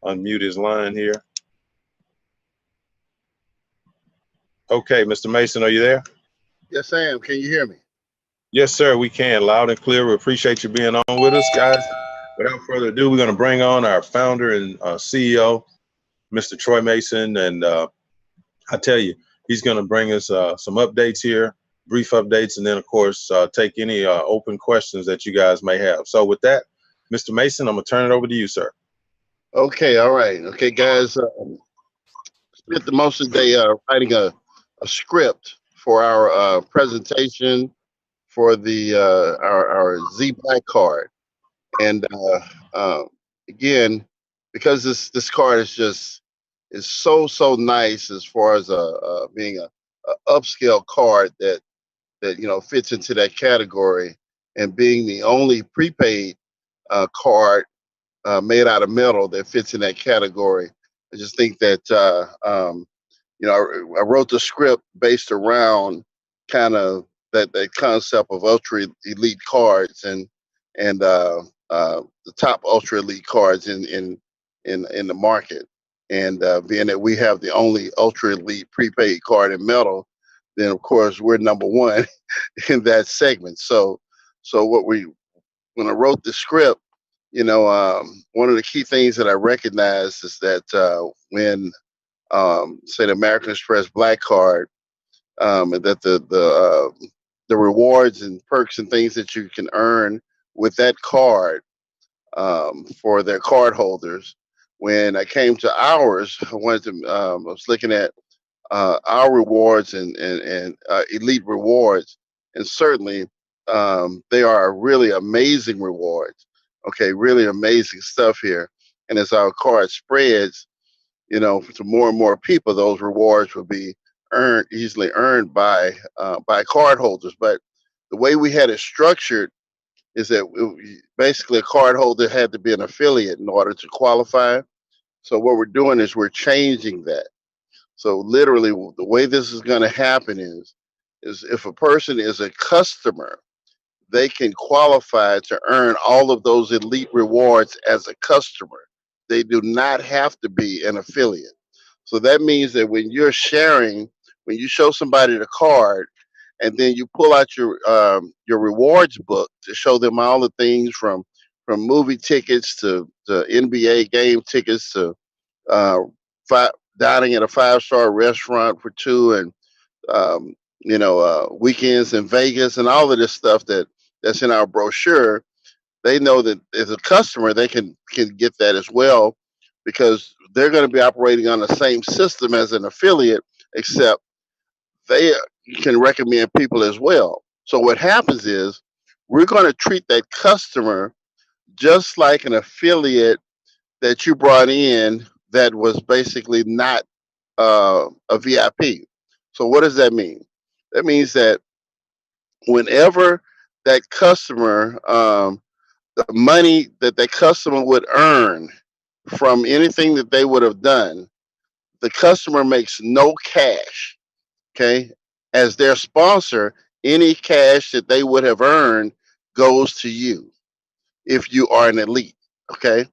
unmute his line here. Okay, Mr. Mason, are you there? Yes, I am. Can you hear me? Yes, sir, we can. Loud and clear. We appreciate you being on with us, guys. Without further ado, we're going to bring on our founder and CEO, Mr. Troy Mason. And I tell you, he's going to bring us some updates here, brief updates, and then, of course, take any open questions that you guys may have. So with that, Mr. Mason, I'm going to turn it over to you, sir. Okay, all right. Okay, guys. Spent the most of the day writing a script for our presentation for the our ZBlackCard, and again, because this card is so nice as far as being a upscale card that fits into that category, and being the only prepaid card made out of metal that fits in that category. I just think that I wrote the script based around kind of that concept of ultra elite cards and the top ultra elite cards in the market, and being that we have the only ultra elite prepaid card in metal, then of course we're number one in that segment. So when I wrote the script, one of the key things that I recognized is that when say the American Express Black Card, and that the rewards and perks and things that you can earn with that card for their card holders. When I came to ours, I was looking at our rewards and elite rewards, and certainly they are really amazing rewards. Okay, really amazing stuff here. And as our card spreads, to more and more people, those rewards will be easily earned by card holders. But the way we had it structured is that basically a card holder had to be an affiliate in order to qualify. So what we're doing is we're changing that. So literally, the way this is going to happen is if a person is a customer, they can qualify to earn all of those elite rewards as a customer. They do not have to be an affiliate. So that means that when you're sharing, when you show somebody the card, and then you pull out your rewards book to show them all the things from movie tickets to NBA game tickets to uh, dining at a 5-star restaurant for two, and weekends in Vegas, and all of this stuff that's in our brochure. They know that as a customer, they can get that as well, because they're going to be operating on the same system as an affiliate, except they can recommend people as well. So what happens is we're going to treat that customer just like an affiliate that you brought in that was basically not a VIP. So what does that mean? That means that whenever that customer, the money that that customer would earn from anything that they would have done, the customer makes no cash. Okay, as their sponsor, any cash that they would have earned goes to you if you are an elite. Okay,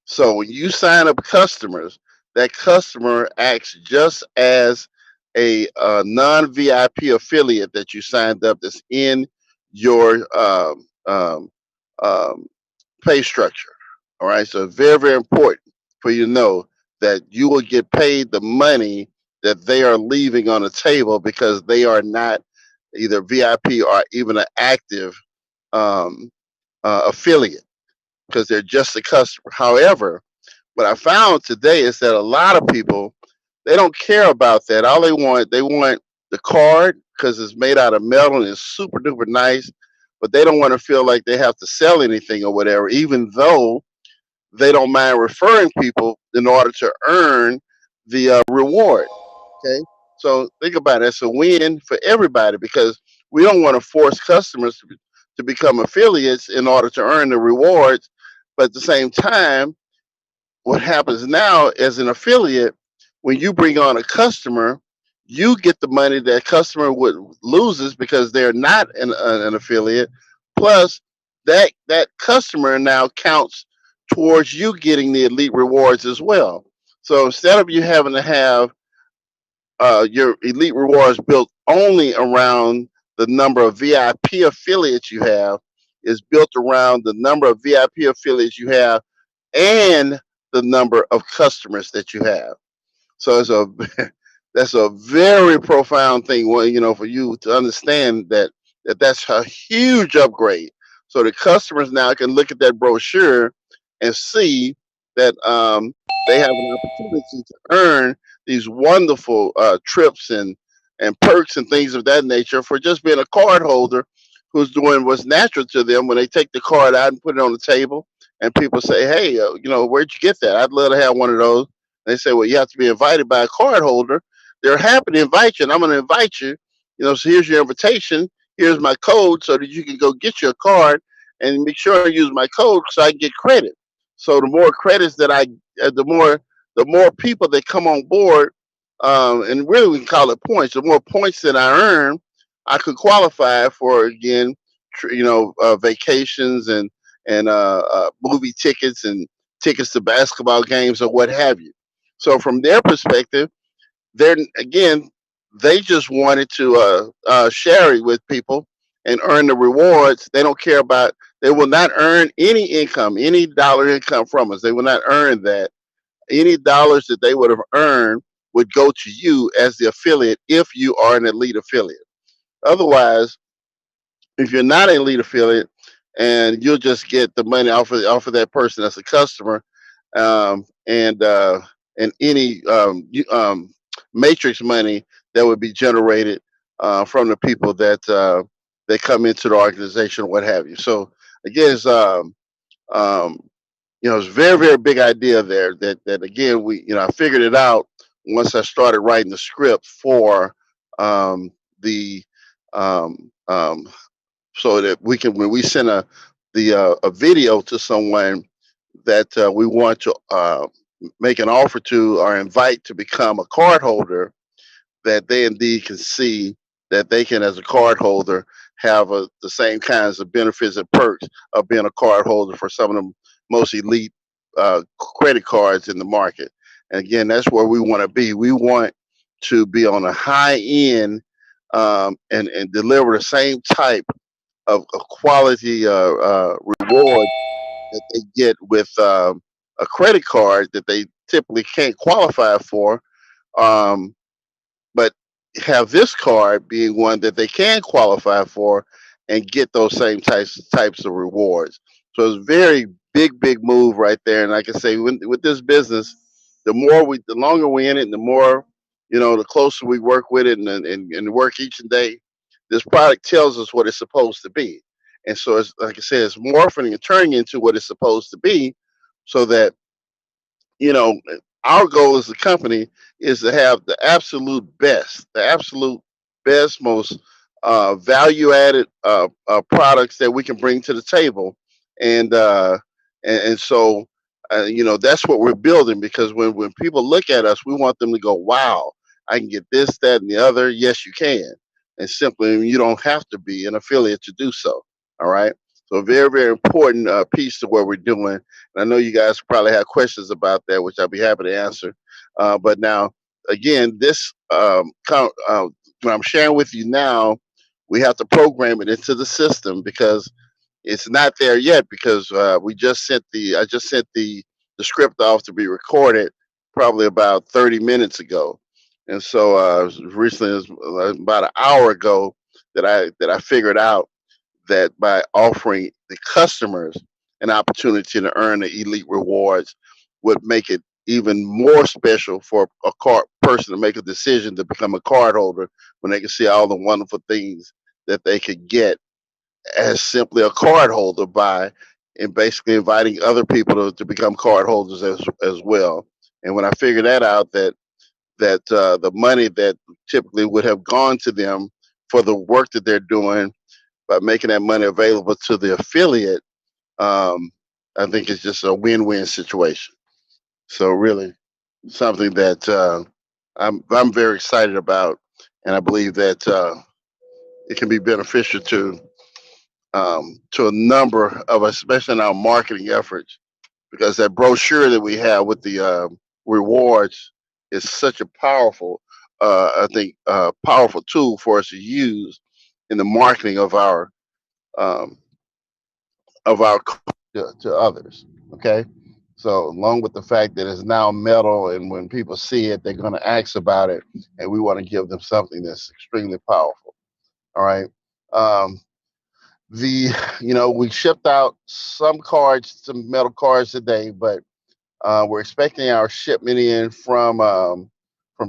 so when you sign up customers, that customer acts just as a non VIP affiliate that you signed up that's in your um, pay structure. All right, so very important for you to know that you will get paid the money that they are leaving on the table, because they are not either VIP or even an active um, affiliate, because they're just a customer. However, what I found today is that a lot of people, they don't care about that. All they want the card because it's made out of metal and it's super duper nice, but they don't want to feel like they have to sell anything or whatever, even though they don't mind referring people in order to earn the reward. Okay, so think about it. It's a win for everybody, because we don't want to force customers to become affiliates in order to earn the rewards. But at the same time, what happens now as an affiliate, when you bring on a customer, you get the money that customer would loses because they're not an affiliate. Plus, that customer now counts towards you getting the elite rewards as well. So instead of you having to have your elite rewards built only around the number of VIP affiliates you have, is built around the number of VIP affiliates you have and the number of customers that you have. So it's a that's a very profound thing. Well, for you to understand that's a huge upgrade. So the customers now can look at that brochure and see that they have an opportunity to earn these wonderful trips and perks and things of that nature for just being a card holder who's doing what's natural to them when they take the card out and put it on the table. And people say, "Hey, where'd you get that? I'd love to have one of those." They say, "Well, you have to be invited by a card holder." They're happy to invite you, and I'm going to invite you. So here's your invitation. Here's my code so that you can go get your card and make sure I use my code so I can get credit. So the more credits that the more people that come on board, and really we can call it points. The more points that I earn, I could qualify for again, vacations and movie tickets and tickets to basketball games or what have you. So from their perspective, they're again they just wanted to share it with people and earn the rewards. They don't care about. They will not earn any income, any dollar income from us. They will not earn that. Any dollars that they would have earned would go to you as the affiliate if you are an elite affiliate. Otherwise, if you're not an elite affiliate and you'll just get the money off of that person as a customer, and any matrix money that would be generated from the people that come into the organization, what have you. So again, um, it's a very, very big idea there. That again, I figured it out once I started writing the script for the so that we can, when we send a video to someone that we want to make an offer to or invite to become a card holder, that they indeed can see that they can, as a card holder, have the same kinds of benefits and perks of being a card holder for some of the most elite credit cards in the market. And again, that's where we want to be. We want to be on a high end, and deliver the same type of quality reward that they get with a credit card that they typically can't qualify for. Um, but have this card being one that they can qualify for and get those same types of rewards. So it's a very big move right there. And like I say, with this business, the longer we in it, and the more, the closer we work with it and work each day, this product tells us what it's supposed to be. And so it's like I said, it's morphing and turning into what it's supposed to be, so that you know, our goal as a company is to have the absolute best, most value added products that we can bring to the table. And so, that's what we're building, because when people look at us, we want them to go, wow, I can get this, that, and the other. Yes, you can. And simply, you don't have to be an affiliate to do so. All right. So, a very, very important piece to what we're doing. And I know you guys probably have questions about that, which I'll be happy to answer. But now, again, this what I'm sharing with you now, we have to program it into the system, because it's not there yet. Because I just sent the script off to be recorded probably about 30 minutes ago, and so recently, it was about an hour ago, that I figured out that by offering the customers an opportunity to earn the elite rewards would make it even more special for a card person to make a decision to become a card holder, when they can see all the wonderful things that they could get as simply a card holder by, and basically inviting other people to become card holders as well. And when I figured that out, that the money that typically would have gone to them for the work that they're doing, by making that money available to the affiliate, um, I think it's just a win-win situation. So really, something that I'm very excited about, and I believe that it can be beneficial to a number of us, especially in our marketing efforts, because that brochure that we have with the rewards is such a powerful, I think, powerful tool for us to use in the marketing um, of our to others. Okay, so along with the fact that it's now metal, and when people see it, they're going to ask about it, and we want to give them something that's extremely powerful. All right. Um, the we shipped out some cards, some metal cards today, but we're expecting our shipment in from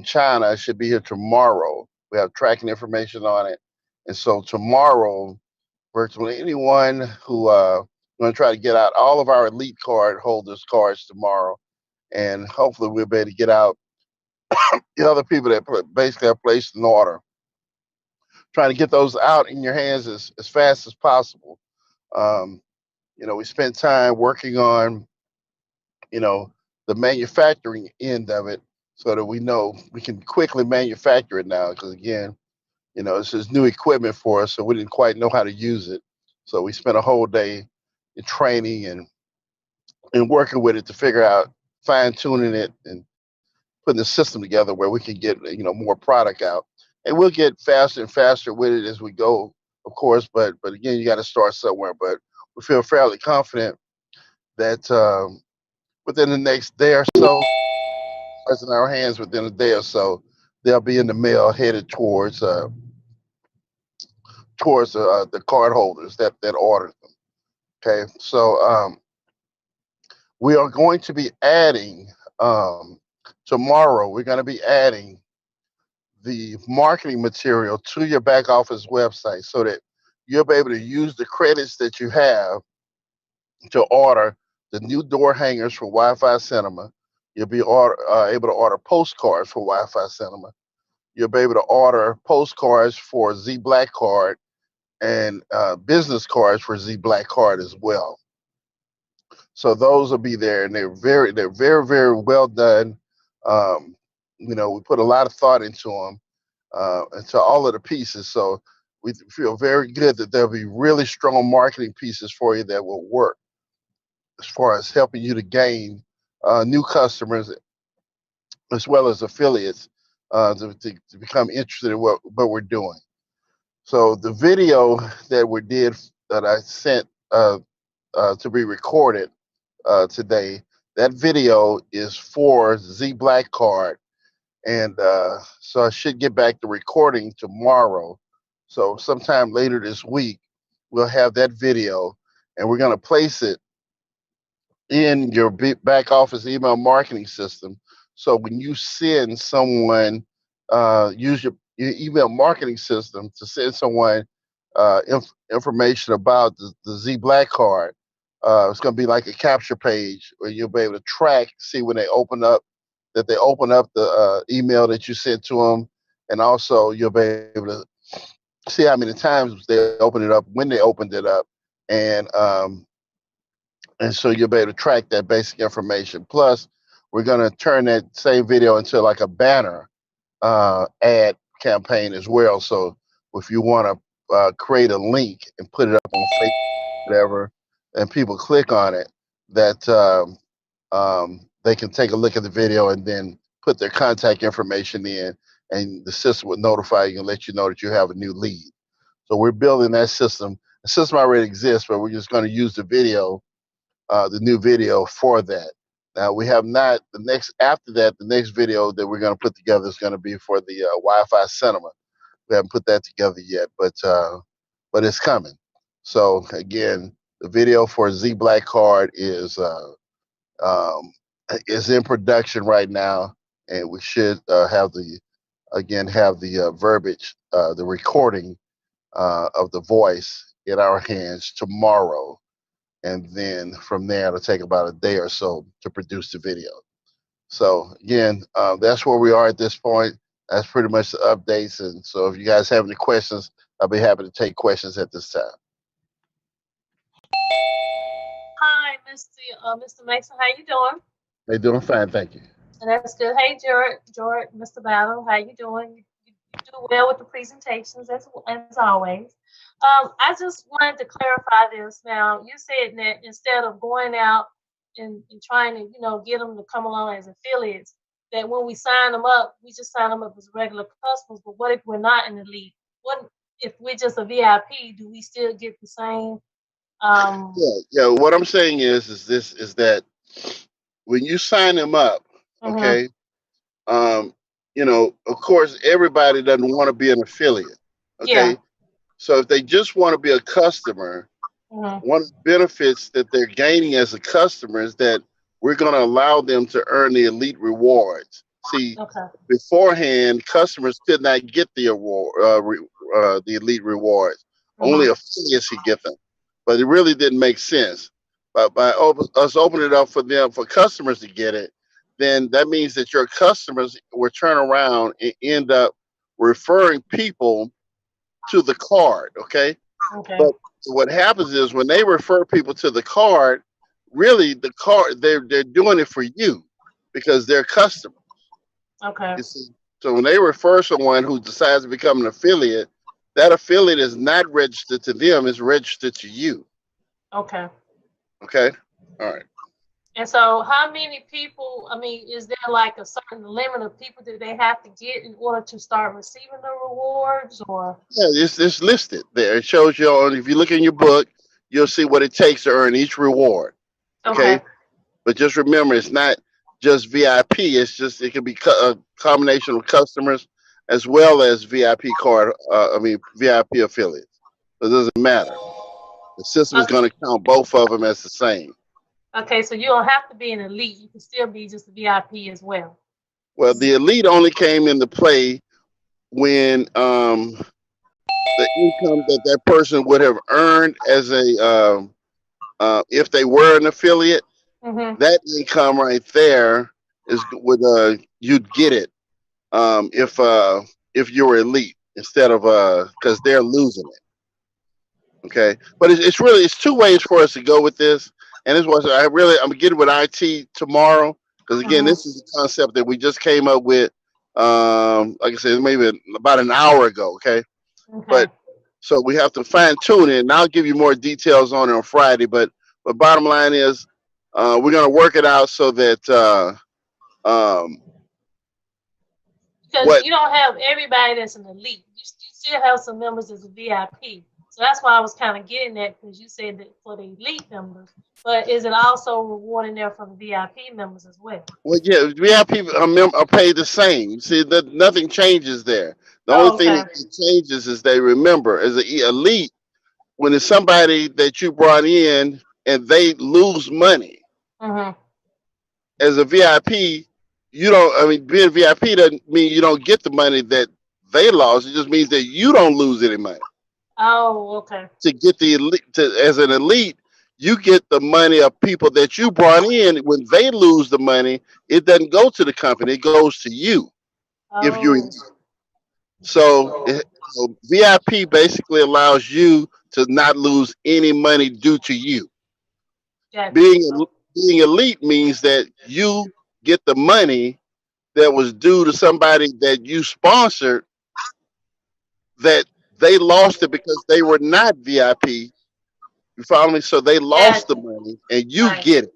China. It should be here tomorrow. We have tracking information on it, and so tomorrow, virtually anyone who going to try to get out all of our elite card holders cards tomorrow, and hopefully we'll be able to get out the other people that basically have placed an order. Trying to get those out in your hands as fast as possible. Um, we spent time working on, you know, the manufacturing end of it so that we know we can quickly manufacture it now. Because again, this is new equipment for us, so we didn't quite know how to use it. So we spent a whole day in training and working with it to figure out fine tuning it and putting the system together where we can get more product out. And we'll get faster and faster with it as we go, of course. But again, you got to start somewhere. But we feel fairly confident that within the next day or so, it's in our hands within a day or so, they'll be in the mail headed towards the card holders that ordered them. Okay, so we are going to be adding tomorrow. We're going to be adding the marketing material to your back office website so that you'll be able to use the credits that you have to order the new door hangers for Wi-Fi Cinema. You'll be able to order postcards for Wi-Fi Cinema. You'll be able to order postcards for ZBlackCard and business cards for ZBlackCard as well. So those will be there, and they're very, very well done. We put a lot of thought into them, into all of the pieces. So we feel very good that there'll be really strong marketing pieces for you that will work as far as helping you to gain new customers as well as affiliates to become interested in what we're doing. So the video that I sent to be recorded today, that video is for ZBlackCard. And so I should get back to recording tomorrow. So sometime later this week, we'll have that video, and we're going to place it in your back office email marketing system. So when you send someone, use your email marketing system to send someone information about the ZBlackCard. It's going to be like a capture page where you'll be able to track, see when they open up the email that you sent to them, and also you'll be able to see how many times they opened it up, when they opened it up, and so you'll be able to track that basic information. Plus, we're going to turn that same video into like a banner ad campaign as well. So if you want to create a link and put it up on Facebook, whatever, and people click on it, that they can take a look at the video and then put their contact information in, and the system will notify you and let you know that you have a new lead. So we're building that system. The system already exists, but we're just going to use the new video for that. Now we have not, the next video that we're going to put together is going to be for the Wi-Fi Cinema. We haven't put that together yet, but it's coming. So again, the video for ZBlackCard is in production right now, and we should have the verbiage, the recording of the voice in our hands tomorrow. And then from there, it'll take about a day or so to produce the video. So again, that's where we are at this point. That's pretty much the updates. And so if you guys have any questions, I'll be happy to take questions at this time. Hi, Mr. Mason. How you doing? They're doing fine, thank you. And that's good. Hey, George, Mr. Battle, how you doing? You do well with the presentations as always. I just wanted to clarify this. Now, you said that instead of going out in trying to, you know, get them to come along as affiliates, that when we sign them up, we just sign them up as regular customers. But what if we're not an elite? What if we're just a VIP? Do we still get the same? Yeah. What I'm saying is that when you sign them up, Mhm. okay, you know, of course, everybody doesn't want to be an affiliate. Yeah. Okay, so if they just want to be a customer, Mhm. one of the benefits that they're gaining as a customer is that we're going to allow them to earn the elite rewards. See, Okay. beforehand, customers could not get the award, the elite rewards. Only Mhm. affiliates could get them, but it really didn't make sense. But by us opening it up for them, for customers to get it, then that means that your customers will turn around and end up referring people to the card. Okay, Okay. but what happens is when they refer people to the card, really the card they're doing it for you because they're customers. Okay. You see, so when they refer someone who decides to become an affiliate, that affiliate is not registered to them; it's registered to you. Okay. Okay, all right. And so, how many people? I mean, is there like a certain limit of people that they have to get in order to start receiving the rewards, or? Yeah, it's listed there. It shows you on. If you look in your book, you'll see what it takes to earn each reward. Okay. Okay, but just remember, it's not just VIP. It's just it can be a combination of customers as well as VIP card. VIP affiliates. So it doesn't matter. The system is Okay. going to count both of them as the same. Okay. So you don't have to be an elite. You can still be just a VIP as well. Well, the elite only came into play when the income that that person would have earned as a if they were an affiliate, Mhm. that income right there is would you'd get it if you were elite instead of because they're losing it. Okay, but it's really it's two ways for us to go with this, and this was I'm getting with IT tomorrow because again Mhm. this is the concept that we just came up with. Like I said, maybe about an hour ago. Okay, Okay. but so we have to fine tune it, and I'll give you more details on it on Friday. But bottom line is, we're gonna work it out so that um, Because what you don't have everybody that's an elite. You still have some members as a VIP. So that's why I was kind of getting at, because you said that for the elite members, but is it also rewarding there for the VIP members as well? well, yeah, VIP are paid the same. See, that nothing changes there. The only Oh, thing okay. that changes is they remember as an elite when it's somebody that you brought in and they lose money Mhm. as a VIP. You don't. I mean, being VIP doesn't mean you don't get the money that they lost. It just means that you don't lose any money. Oh, okay. To get the elite, as an elite, you get the money of people that you brought in. When they lose the money, it doesn't go to the company; it goes to you. If you Oh, so VIP basically allows you to not lose any money due to you. gotcha. Being elite means that you get the money that was due to somebody that you sponsored that they lost it because they were not VIP. You follow me? So they lost the Gotcha. money and you Right. get it.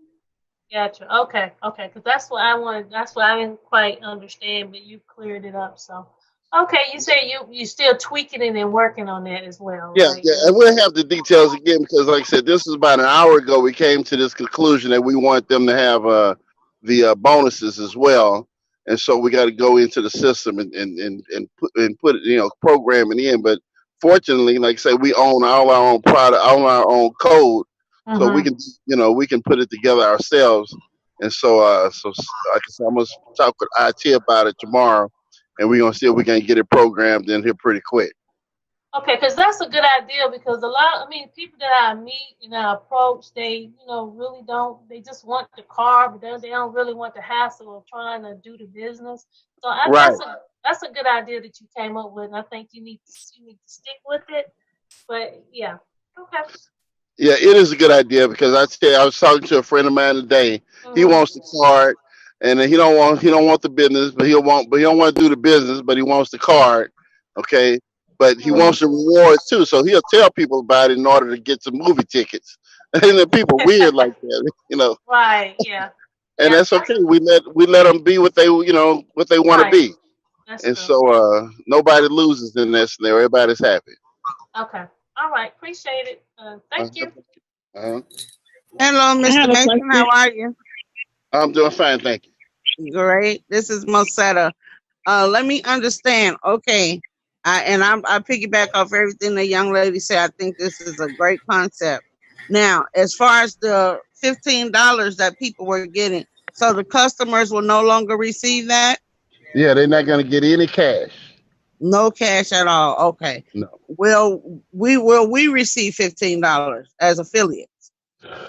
Gotcha. Okay. Okay. Because that's what I wanted. That's what I didn't quite understand, but you cleared it up. So, okay. You say you still tweaking it and working on that as well, Yeah, right? yeah, and we'll have the details again because, like I said, this is about an hour ago. We came to this conclusion that we want them to have the bonuses as well, and so we got to go into the system and put it, program it in. But fortunately, like I say, we own all our own product, all our own code, so we Mm-hmm. can we can put it together ourselves. And so like I said, I'm gonna talk with IT about it tomorrow, and we're gonna see if we can get it programmed in here pretty quick. Okay, because that's a good idea because I mean, people that I meet and I approach, they, really don't, they just want the car, but they don't really want the hassle of trying to do the business. So Right. that's a good idea that you came up with, and I think you need to stick with it. But yeah, okay. Yeah, it is a good idea because I tell you, I was talking to a friend of mine today. He Mhm. wants the card, and he don't want the business, but he don't want to do the business, but he wants the card. Okay, but he Mhm. wants the rewards too, so he'll tell people about it in order to get some movie tickets. And then people weird like that, you know. Right. Yeah. And Yeah. that's okay. We let them be what they what they want to Right. be. That's And true. so nobody loses in that scenario. Everybody's happy. Okay. All right. Appreciate it. Uh, Thank you. uh, Hello, I Mr. have a Mason. question. How are you? I'm doing fine, thank you. Great. This is Mosetta. Let me understand. Okay. I piggyback off everything the young lady said. I think this is a great concept. Now, as far as the $15 that people were getting, so the customers will no longer receive that? Yeah, they're not going to get any cash. No cash at all. Okay. No. Will we receive $15 as affiliates?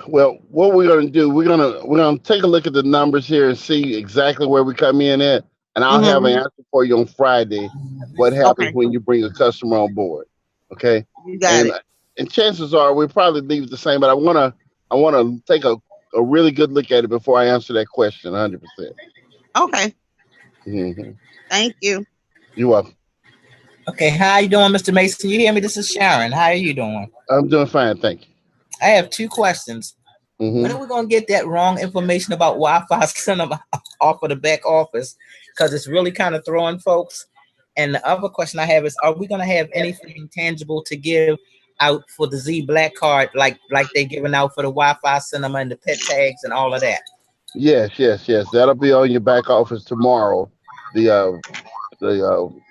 Well, what we're going to do, we're gonna take a look at the numbers here and see exactly where we come in at, and I'll have an Mm-hmm. answer for you on Friday. What happens Okay. when you bring a customer on board? Okay, You got and it. and chances are we'll probably leave it the same, but I wanna take a really good look at it before I answer that question 100%. Okay. Mm-hmm. Thank you. You are. Okay, how you doing, Mr. Mason? You hear me? This is Sharon. How are you doing? I'm doing fine, thank you. I have two questions. When Mm-hmm. are we gonna get that wrong information about Wi-Fi cinema off of the back office? Because it's really kind of throwing folks. And the other question I have is, are we gonna have anything tangible to give out for the ZBlackCard, like they giving out for the Wi-Fi cinema and the pet tags and all of that? Yes, yes, yes. That'll be on your back office tomorrow. The the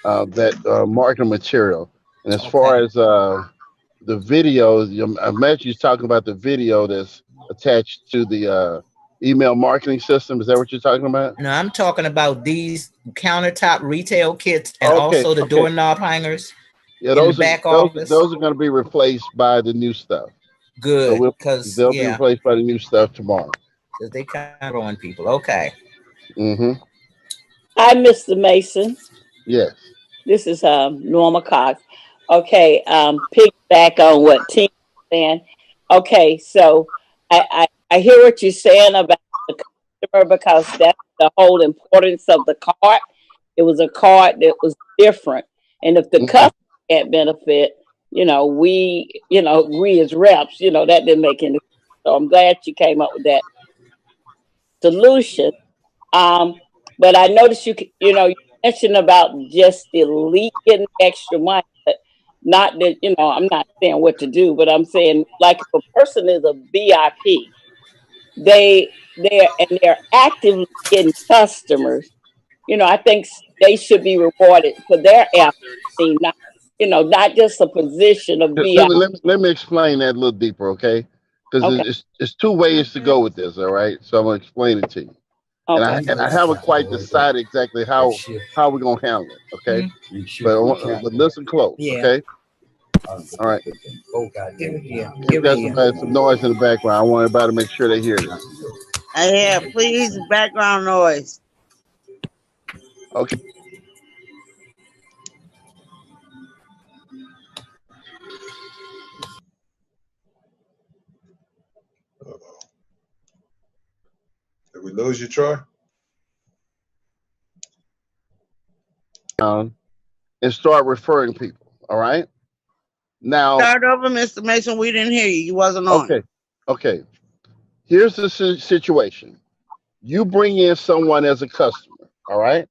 that marketing material. And as Okay. far as the video, I imagine you're talking about the video that's attached to the email marketing system. Is that what you're talking about? No, I'm talking about these countertop retail kits and Okay, also the okay. doorknob hangers Yeah, in the those are back those office. those are going to be replaced by the new stuff. So Good, because they'll be yeah, replaced by the new stuff tomorrow. because they kind of throwing people. Okay. Mm-hmm. Hi, Mr. Mason. Yes. This is Norma Cox. Okay, piggyback on what Tina was saying. Okay, so I hear what you're saying about the customer because that's the whole importance of the card. It was a card that was different, and if the Mm-hmm. customer can't benefit, we as reps, that didn't make any sense. So I'm glad you came up with that solution. Um, but I noticed you mentioned about just the leak getting extra money, but not that, I'm not saying what to do, but I'm saying like if a person is a VIP, they're actively getting customers. I think they should be rewarded for their efforts, not just a position of Let me, VIP. let me let me explain that a little deeper, okay? Because Okay, it's two ways to Mhm. go with this. All right, so I'm gonna explain it to you. and I okay. and I haven't quite decided exactly how we're gonna handle it. Okay, Hmm? but listen close. Yeah. Okay, all right. Give it here. We've Give it got here. some noise in the background. I want everybody to make sure they hear this. Yeah, please, background noise. Okay, Did we lose you, Troy? and start referring people. All right. Now, Start over, Mr. Mason. We didn't hear you. You wasn't on. okay, okay. Here's the situation. You bring in someone as a customer. All right.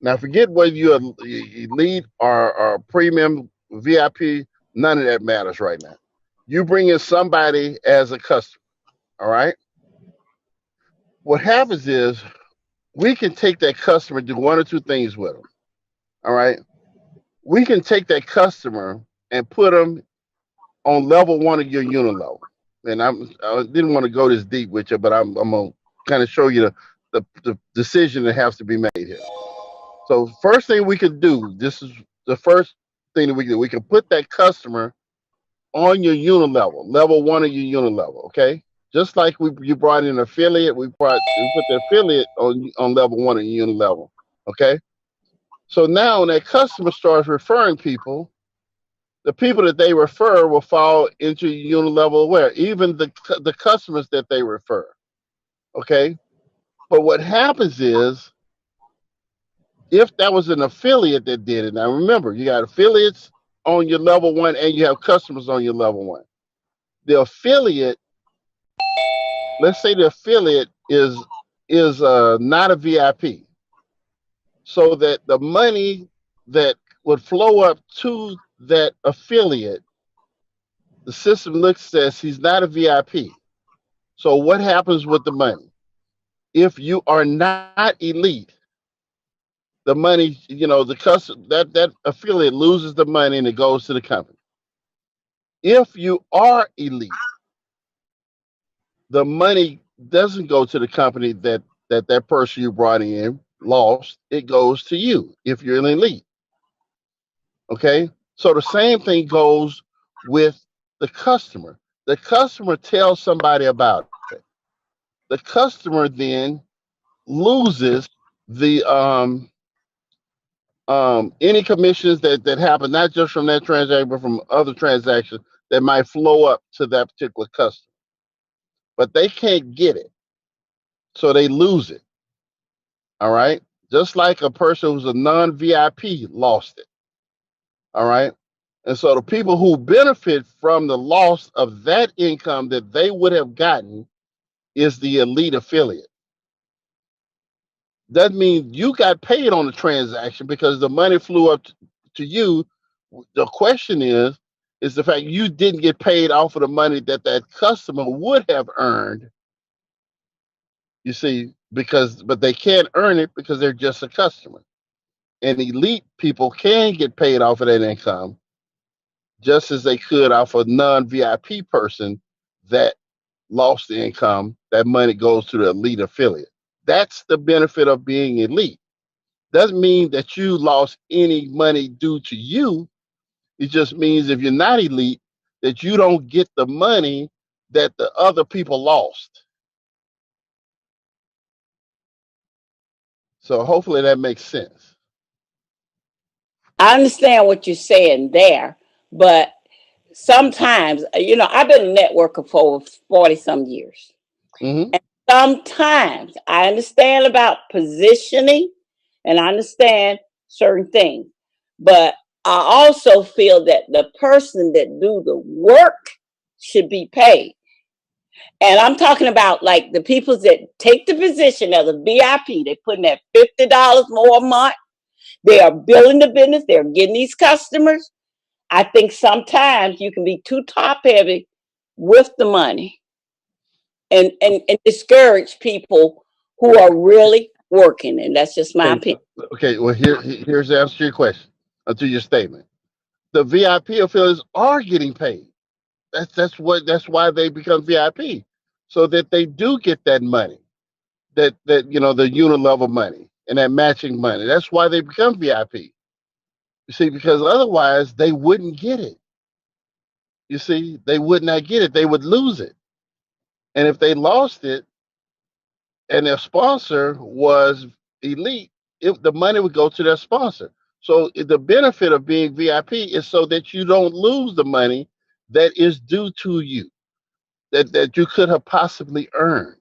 Now, forget whether you're elite or premium VIP. None of that matters right now. You bring in somebody as a customer. All right. What happens is we can take that customer and do one or two things with them. All right. We can take that customer and put them on level one of your unit level. And I didn't want to go this deep with you, but I'm gonna kind of show you the decision that has to be made here. So first thing we could do, this is the first thing that we can do. We can put that customer on your unit level one of your unit level. Okay, just like you brought in an affiliate, we put the affiliate on level one of your unit level. Okay, so now when that customer starts referring people, the people that they refer will fall into unit level aware, even the customers that they refer. Okay, but what happens is if that was an affiliate that did it, now remember you got affiliates on your level one and you have customers on your level one. the affiliate, let's say the affiliate is not a VIP, so that the money that would flow up to that affiliate, the system looks, says he's not a VIP. So what happens with the money? If you are not elite, the money, that affiliate loses the money and it goes to the company. If you are elite, the money doesn't go to the company that person you brought in lost. It goes to you if you're an elite. Okay, so the same thing goes with the customer. The customer tells somebody about it. The customer then loses the any commissions that happen, not just from that transaction, but from other transactions that might flow up to that particular customer. But they can't get it, so they lose it. All right, just like a person who's a non-VIP lost it. All right. And so the people who benefit from the loss of that income that they would have gotten is the elite affiliate. That means you got paid on the transaction because the money flew up to you. The question is the fact you didn't get paid off of the money that customer would have earned. You see, but they can't earn it because they're just a customer. And elite people can get paid off of that income just as they could off a non-VIP person that lost the income. That money goes to the elite affiliate. That's the benefit of being elite. Doesn't mean that you lost any money due to you. It just means if you're not elite, that you don't get the money that the other people lost. So hopefully that makes sense. I understand what you're saying there, but sometimes, I've been a networker for over 40 some years. Mm-hmm. And sometimes I understand about positioning and I understand certain things, but I also feel that the person that do the work should be paid. And I'm talking about like the people that take the position as a VIP, they're putting that $50 more a month. They are building the business. They're getting these customers. I think sometimes you can be too top heavy with the money and discourage people who are really working. And that's just my opinion. Okay, well, here's the answer to your question, to your statement. The VIP affiliates are getting paid. That's why they become VIP, so that they do get that money, that the unit level money and that matching money. That's why they become VIP. You see, because otherwise they wouldn't get it. You see, they would not get it. They would lose it. And if they lost it and their sponsor was elite, if the money would go to their sponsor. So the benefit of being VIP is so that you don't lose the money that is due to you, that you could have possibly earned.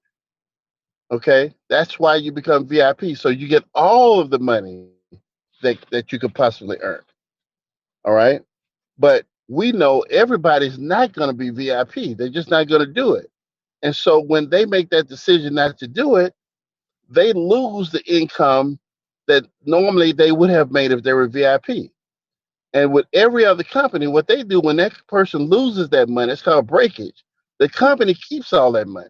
Okay, that's why you become VIP. So you get all of the money that you could possibly earn. All right, but we know everybody's not going to be VIP. They're just not going to do it. And so when they make that decision not to do it, they lose the income that normally they would have made if they were VIP. And with every other company, what they do when that person loses that money, it's called breakage. The company keeps all that money.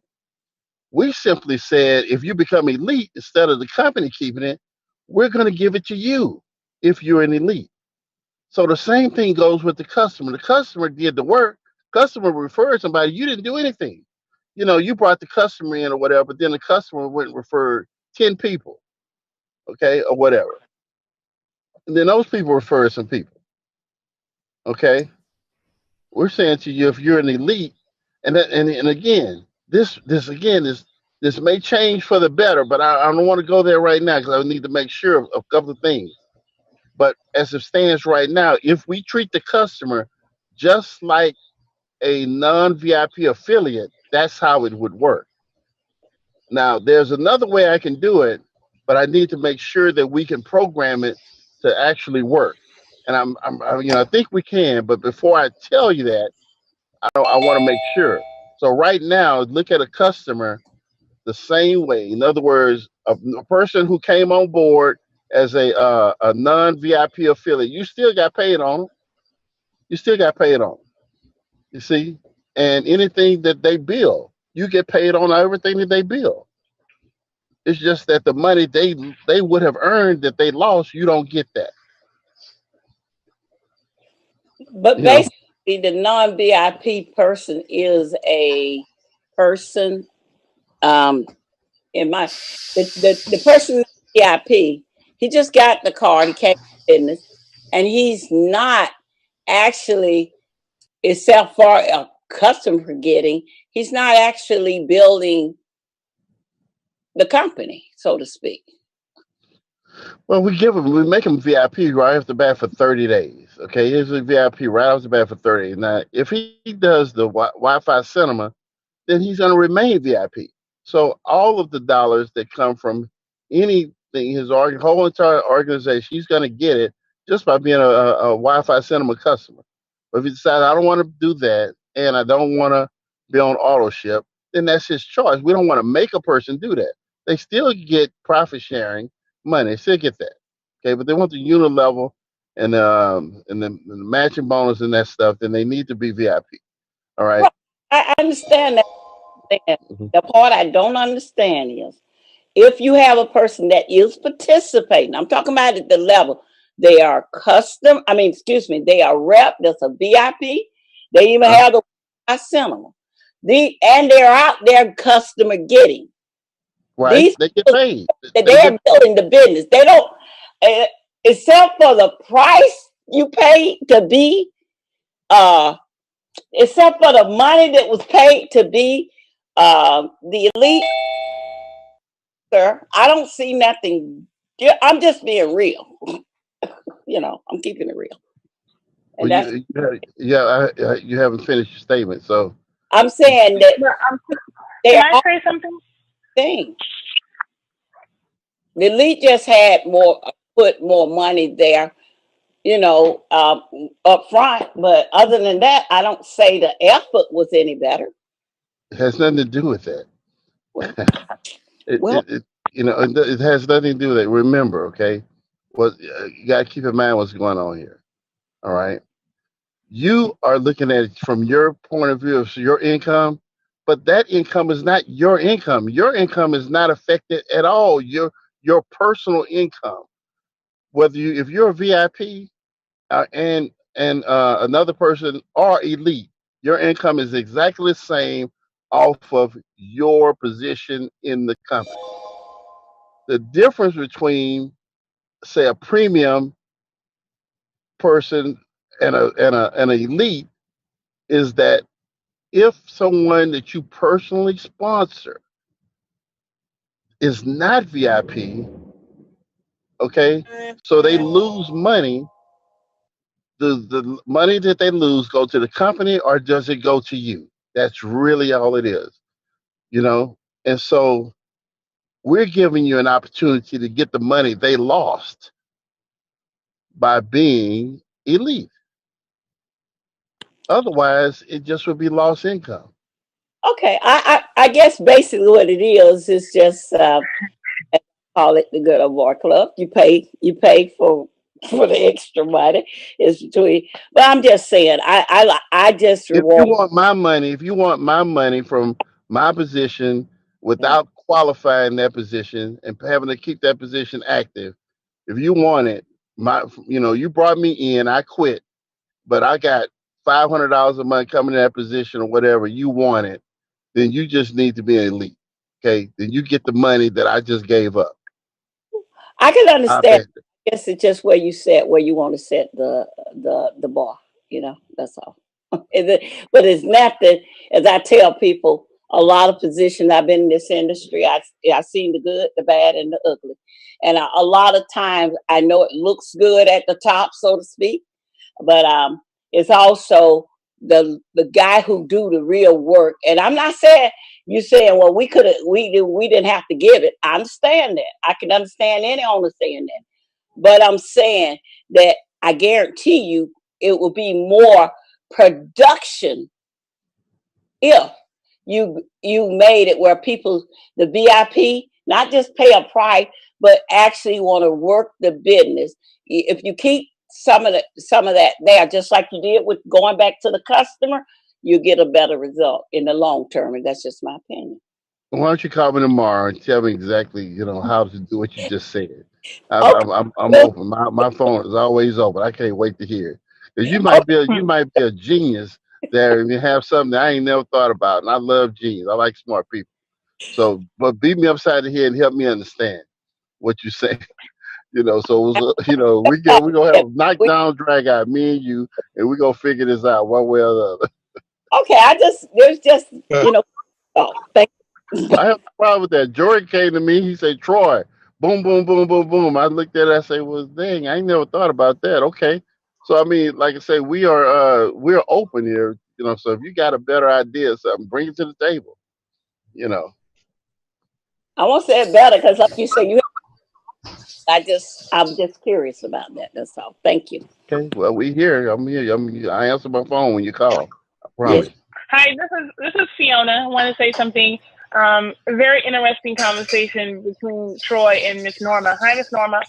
We simply said, if you become elite, instead of the company keeping it, we're going to give it to you if you're an elite. So the same thing goes with the customer. The customer did the work. Customer referred somebody. You didn't do anything. You brought the customer in or whatever, but then the customer went and referred 10 people, okay, or whatever. And then those people referred some people, okay? We're saying to you, if you're an elite, and again, this may change for the better, but I don't want to go there right now because I need to make sure of a couple of things. But as it stands right now, if we treat the customer just like a non-VIP affiliate, that's how it would work. Now, there's another way I can do it, but I need to make sure that we can program it to actually work. And I think we can. But before I tell you that, I want to make sure. So right now, look at a customer the same way. In other words, a person who came on board as a non VIP affiliate, you still got paid on them. You still got paid on them. You see, and anything that they bill, you get paid on everything that they bill. It's just that the money they would have earned that they lost, you don't get that. But You know, basically, the non-VIP person is a person. Um, in my the person VIP, he just got the card. He came to business, and he's not actually, except for a customer getting, he's not actually building the company, so to speak. well, we make them VIP right off the bat for 30 days. Okay, here's a VIP right off the bat for 30 days. Now, if he does the Wi-Fi cinema, then he's going to remain VIP. So all of the dollars that come from anything, his whole entire organization, he's going to get it just by being a Wi-Fi cinema customer. But if he decides I don't want to do that and I don't want to be on auto ship, then that's his choice. We don't want to make a person do that. They still get profit sharing money. They still get that. Okay, but they want the unit level and the matching bonus and that stuff. Then they need to be VIP. All right. Well, I understand that. Mhm. The part I don't understand is if you have a person that is participating, I'm talking about at the level, they are they are rep, that's a VIP. They even Uh, have the I sent them. And they're out there customer getting. right. These They get people, paid. They they get are building the business. They don't, uh, except for the price you pay to be, uh, except for the money that was paid to be the elite, sir, I don't see nothing. I'm just being real. I'm keeping it real. well. And that's, You haven't finished your statement. So I'm saying that But can they're I all say something? things. The elite just had put more money there, up front. But other than that, I don't say the effort was any better. it has nothing to do with that. Well, it, well, it, it it has nothing to do with it. Remember, okay? What you got to keep in mind what's going on here. All right. You are looking at it from your point of view of your income, but that income is not your income. Your income is not affected at all. Your personal income, whether if you're a VIP and another person are elite, your income is exactly the same off of your position in the company. The difference between, say, a premium person and an elite is that if someone that you personally sponsor is not VIP, okay, so they lose money. The money that they lose go to the company or does it go to you? That's really all it is, you know. And so we're giving you an opportunity to get the money they lost by being elite. Otherwise, it just would be lost income. okay. I guess basically what it is just call it the good old boy club. You pay for the extra money. It's between, but I'm just saying, I just reward. If you want my money from my position without qualifying that position and having to keep that position active, if you want it, you brought me in, I quit, but I got $500 a month coming in that position or whatever you want it, then you just need to be an elite. Okay, then you get the money that I just gave up. I can I understand. bet. I guess it's just where you want to set the bar. That's all. But it's nothing. As I tell people, a lot of positions I've been in this industry, I've seen the good, the bad, and the ugly. And a lot of times, I know it looks good at the top, so to speak, but it's also the guy who do the real work. And I'm not saying you saying, well, we didn't have to give it. I understand that. I can understand any owner saying that. But I'm saying that I guarantee you it will be more production if you made it where people, the VIP, not just pay a price, but actually want to work the business. If you keep some of that there, just like you did with going back to the customer, you get a better result in the long term. And that's just my opinion. Why don't you call me tomorrow and tell me exactly, how to do what you just said? Okay. I'm open. My phone is always open. I can't wait to hear it. Because you might be a genius there, and you have something that I ain't never thought about. And I love genius. I like smart people. So, but beat me upside the head and help me understand what you say. So we're gonna have a knockdown, drag out, me and you, and we're gonna figure this out one way or the other. Okay, there's just, oh, thank you. I have no problem with that. Jordan came to me. He said, "Troy, boom, boom, boom, boom, boom." I looked at it. I say, "Well, dang, I ain't never thought about that." Okay, so I mean, like I say, we're open here. So if you got a better idea, of something, bring it to the table. I won't say it better because, like you say, I'm just curious about that. That's all. Thank you. Okay. Well, we here. I'm here. I answer my phone when you call. I promise. Yes. Hi, this is Fiona. I want to say something. A very interesting conversation between Troy and Miss Norma. Hi, Miss Norma.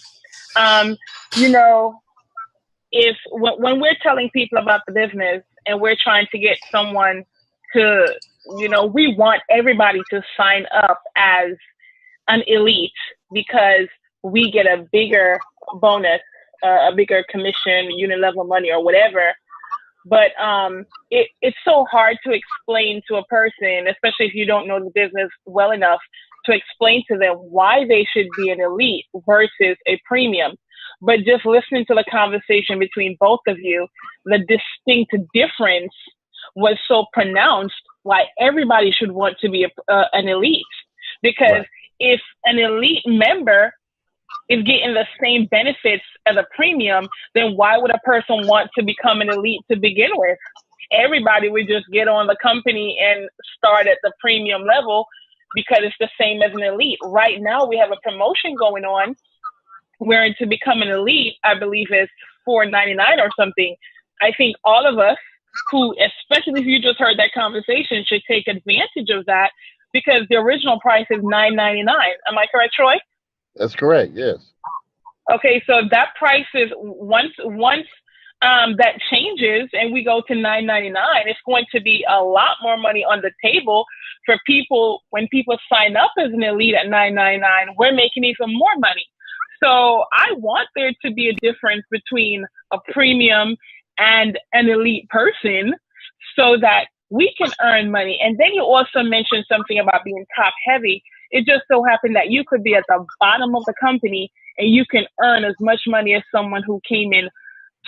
If when we're telling people about the business and we're trying to get someone to, we want everybody to sign up as an elite because we get a bigger bonus, a bigger commission, unit level money or whatever. But it's so hard to explain to a person, especially if you don't know the business well enough, to explain to them why they should be an elite versus a premium. But just listening to the conversation between both of you, the distinct difference was so pronounced why everybody should want to be an elite. Because right. If an elite member is getting the same benefits as a premium, then why would a person want to become an elite to begin with? Everybody would just get on the company and start at the premium level because it's the same as an elite. Right now, we have a promotion going on where to become an elite, I believe it's $4.99 or something. I think all of us who, especially if you just heard that conversation, should take advantage of that because the original price is $9.99. Am I correct, Troy? That's correct. Yes. Okay, so that price is once that changes and we go to $9.99, it's going to be a lot more money on the table for people. When people sign up as an elite at $9.99, we're making even more money. So I want there to be a difference between a premium and an elite person so that we can earn money. And then you also mentioned something about being top heavy. It just so happened that you could be at the bottom of the company and you can earn as much money as someone who came in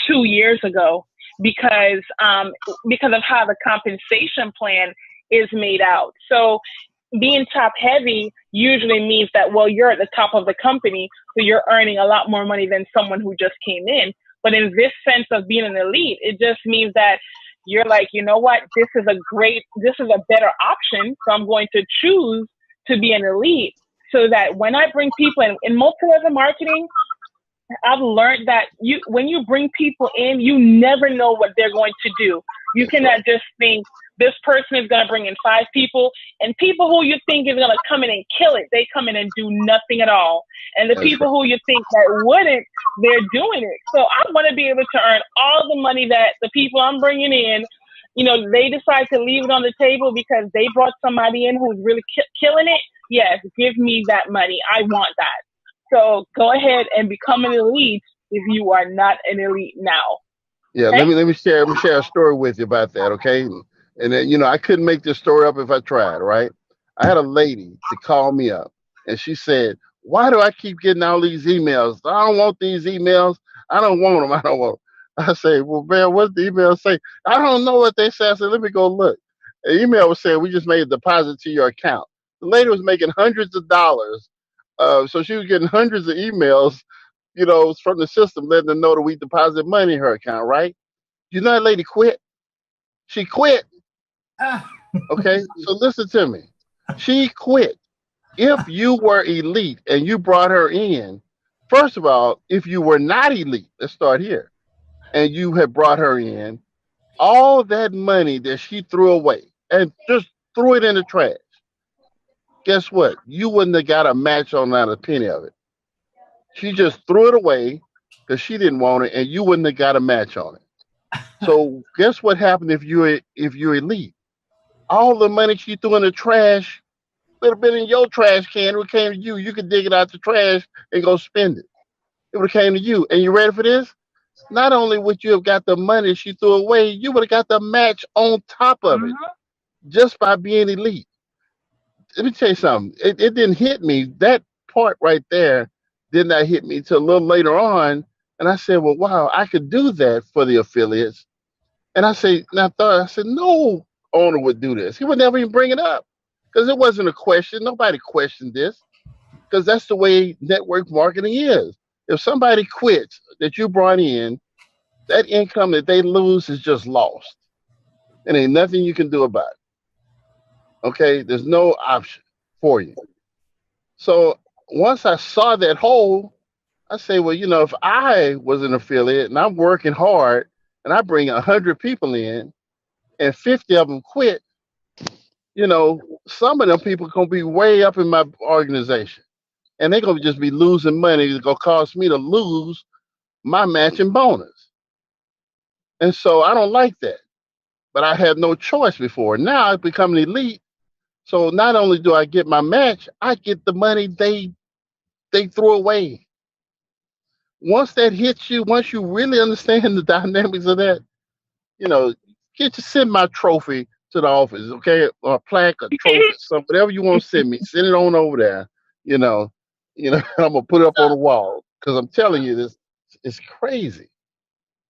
2 years ago because of how the compensation plan is made out. So being top heavy usually means that, well, you're at the top of the company, so you're earning a lot more money than someone who just came in. But in this sense of being an elite, it just means that you're like, you know what, this is a better option. So I'm going to choose to be an elite so that when I bring people in multi-level marketing, I've learned that when you bring people in, you never know what they're going to do. You cannot just think this person is going to bring in 5 people, and people who you think is going to come in and kill it, they come in and do nothing at all. And the people who you think that wouldn't, they're doing it. So I want to be able to earn all the money that the people I'm bringing in, they decide to leave it on the table because they brought somebody in who's really killing it. Yes, give me that money. I want that. So go ahead and become an elite if you are not an elite now. Yeah, okay? let me share a story with you about that, okay? And then, I couldn't make this story up if I tried, right? I had a lady to call me up, and she said, "Why do I keep getting all these emails? I don't want these emails. I don't want them. I don't want them." I say, "Well, man, what's the email say?" "I don't know what they say." I said, "Let me go look." The email was saying, "We just made a deposit to your account." The lady was making hundreds of dollars. So she was getting hundreds of emails, from the system letting them know that we deposit money in her account, right? That lady quit. She quit. Okay, so listen to me. She quit. If you were elite and you brought her in, first of all, if you were not elite, let's start here, and you had brought her in, all that money that she threw away and just threw it in the trash, guess what? You wouldn't have got a match on not a penny of it. She just threw it away because she didn't want it, and you wouldn't have got a match on it. So guess what happened if you're elite? All the money she threw in the trash would have been in your trash can. It came to you. You could dig it out the trash and go spend it. It would have came to you. And you ready for this? Not only would you have got the money she threw away, you would have got the match on top of it just by being elite. Let me tell you something. It didn't hit me. That part right there did not hit me till a little later on. And I said, well, wow, I could do that for the affiliates. And I said, no owner would do this. He would never even bring it up because it wasn't a question. Nobody questioned this because that's the way network marketing is. If somebody quits that you brought in, that income that they lose is just lost. And ain't nothing you can do about it. Okay? There's no option for you. So once I saw that hole, I say, well, if I was an affiliate and I'm working hard and I bring 100 people in and 50 of them quit, some of them people going to be way up in my organization. And they're going to just be losing money. It's going to cost me to lose my matching bonus. And so I don't like that. But I had no choice before. Now I become an elite. So not only do I get my match, I get the money they threw away. Once that hits you, once you really understand the dynamics of that, send my trophy to the office, okay? Or a plaque, a trophy, something, whatever you want to send me, send it on over there. I'm gonna put it up on the wall because I'm telling you this, it's crazy.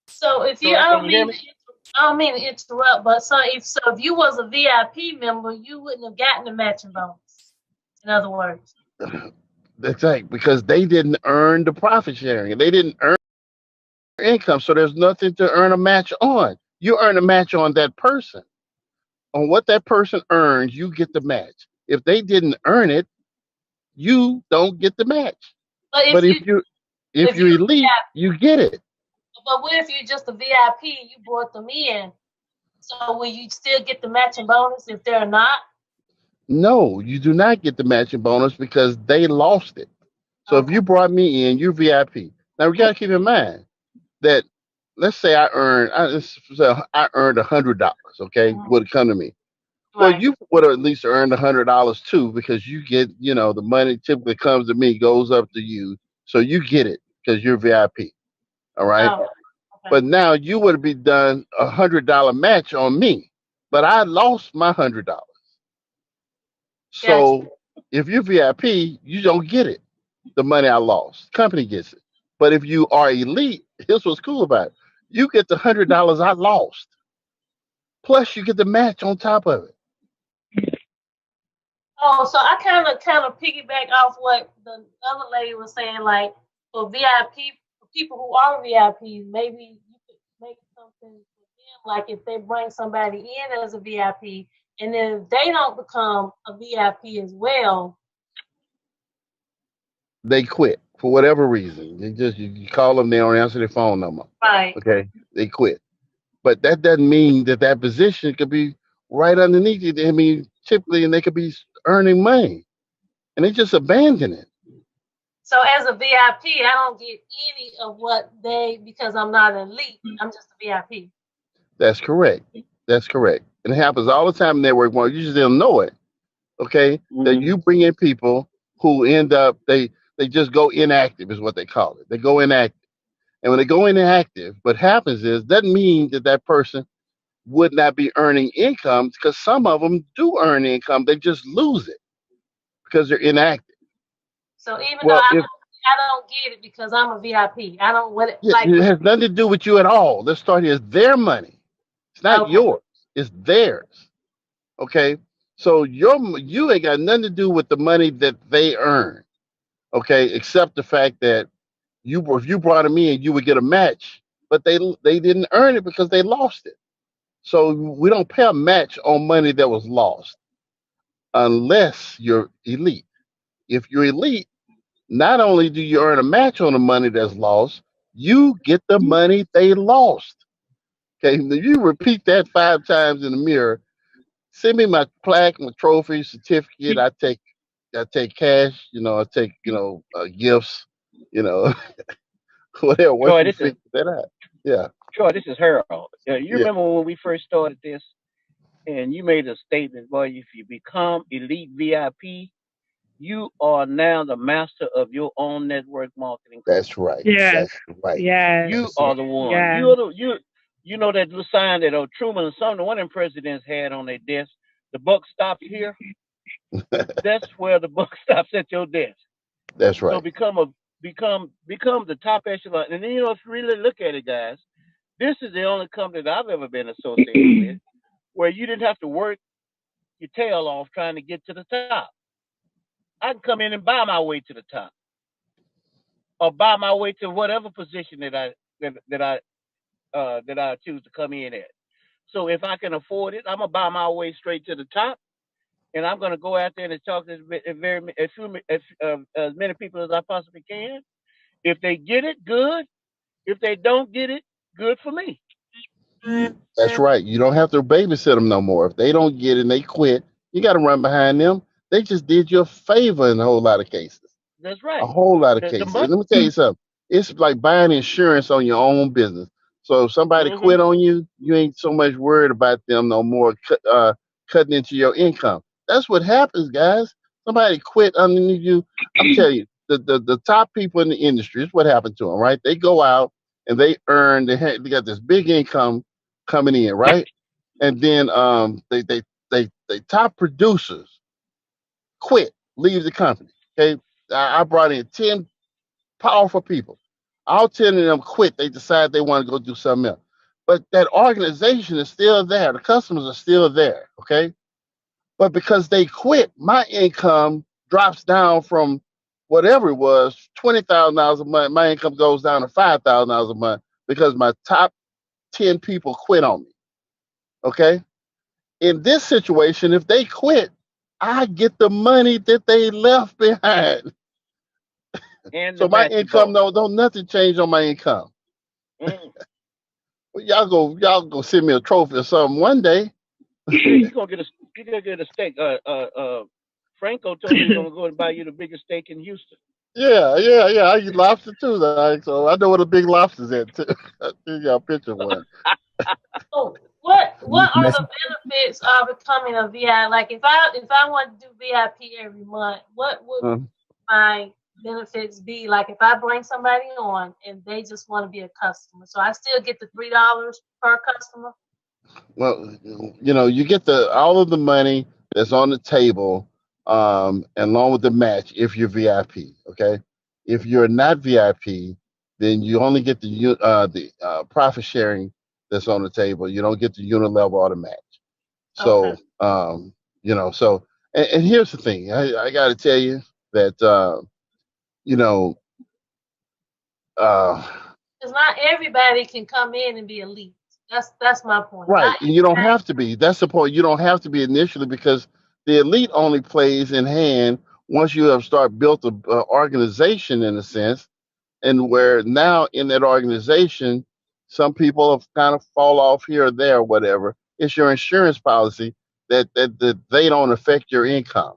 So if you, I don't mean to interrupt, but if you was a VIP member, you wouldn't have gotten the matching bonus. In other words. That's right, because they didn't earn the profit sharing. They didn't earn income, so there's nothing to earn a match on. You earn a match on that person. On what that person earns, you get the match. If they didn't earn it, you don't get the match. But if you're elite, you get it. But what if you're just a VIP and you brought them in? So will you still get the matching bonus if they're not? No, you do not get the matching bonus because they lost it. So if you brought me in, you're VIP. Now we got to keep in mind that, let's say I earned $100. Okay, would come to me. Well, you would have at least earned $100 too, because you get, the money typically comes to me, goes up to you, so you get it because you're VIP. All right. Oh, okay. But now you would be done $100 match on me, but I lost my $100. So if you're VIP, you don't get it. The money I lost, company gets it. But if you are elite, here's what's cool about it: you get the $100 I lost, plus you get the match on top of it. Oh, so I kind of piggyback off what the other lady was saying, like for VIP, for people who are VIPs, maybe you could make something for them, like if they bring somebody in as a VIP, and then if they don't become a VIP as well, they quit for whatever reason. They just, you call them, they don't answer their phone number. Right. Okay, they quit. But that doesn't mean that position could be right underneath it. I mean, typically, and they could be earning money, and they just abandon it. So as a VIP, I don't get any of what because I'm not an elite. I'm just a VIP. That's correct. That's correct. And it happens all the time in network marketing. You just don't know it. Okay, that you bring in people who end up they just go inactive, is what they call it. They go inactive, and when they go inactive, what happens is doesn't mean that person would not be earning income, because some of them do earn income. They just lose it because they're inactive. So even though I don't get it because I'm a VIP, I don't what it has nothing to do with you at all. Let's start here. It's their money. It's not yours. It's theirs. Okay. So you ain't got nothing to do with the money that they earn. Okay, except the fact that if you brought them in, you would get a match, but they didn't earn it because they lost it. So we don't pay a match on money that was lost unless you're elite. If you're elite, not only do you earn a match on the money that's lost, you get the money they lost. Okay, if you repeat that 5 times in the mirror, Send me my plaque, my trophy, certificate. I take cash. I take gifts. You know, whatever. Once Troy, we figure that out, yeah, This is Harold. You yeah, remember when we first started this, and you made a statement, boy, if you become elite VIP, you are now the master of your own network marketing company. that's right. Yes. That's right. Yes. You That's are right. the one. Yes. You know that little sign that Truman and some one of them presidents had on their desk. The buck stops here. That's where the buck stops at your desk. That's So right. become the top echelon. And then if you really look at it, guys, this is the only company that I've ever been associated with where you didn't have to work your tail off trying to get to the top. I can come in and buy my way to the top, or buy my way to whatever position that I choose to come in at. So if I can afford it, I'm gonna buy my way straight to the top, and I'm gonna go out there and talk to as many people as I possibly can. If they get it, good. If they don't get it, good for me. That's right. You don't have to babysit them no more. If they don't get it and they quit, you got to run behind them. They just did you a favor in a whole lot of cases. That's A right. whole lot of The cases. And money. let me tell you something. It's like buying insurance on your own business. So if somebody Mm-hmm. quit on you, you ain't so much worried about them no more cutting into your income. That's what happens, guys. Somebody quit underneath you. I'm telling you, the top people in the industry, is what happened to them, right? They go out and they earn, they got this big income coming in, right? And then they top producers quit, leave the company. Okay. I brought in 10 powerful people. All 10 of them quit. They decide they want to go do something else. But that organization is still there. The customers are still there. Okay. But because they quit, my income drops down from whatever it was, $20,000 a month. My income goes down to $5,000 a month because my top 10 people quit on me. Okay. In this situation, if they quit, I get the money that they left behind. And the So my matching income, bonus. no, nothing changed on my income. Mm. Well, y'all go send me a trophy or something one day. Yeah, you're gonna get a steak. Franco told me he's gonna go and buy you the biggest steak in Houston. Yeah. I eat lobster too, so I know what a big lobster's at too. You got a picture of one. So what are Messi. the benefits of becoming a VIP? Like if I want to do VIP every month, what would Uh, my benefits be? Like if I bring somebody on and they just want to be a customer, so I still get the $3 per customer. well, you get all of the money that's on the table, and along with the match if you're VIP. Okay, if you're not VIP, then you only get the profit sharing that's on the table. You don't get the unit level or the match. Okay. So, and here's the thing. I got to tell you that, you know, uh, Because not everybody can come in and be elite. That's my point. right. Not And you don't everybody. have to be. That's the point. You don't have to be initially because the elite only plays in hand once you have start built a organization in a sense, and where now in that organization, some people have kind of fall off here or there or whatever. It's your insurance policy that they don't affect your income.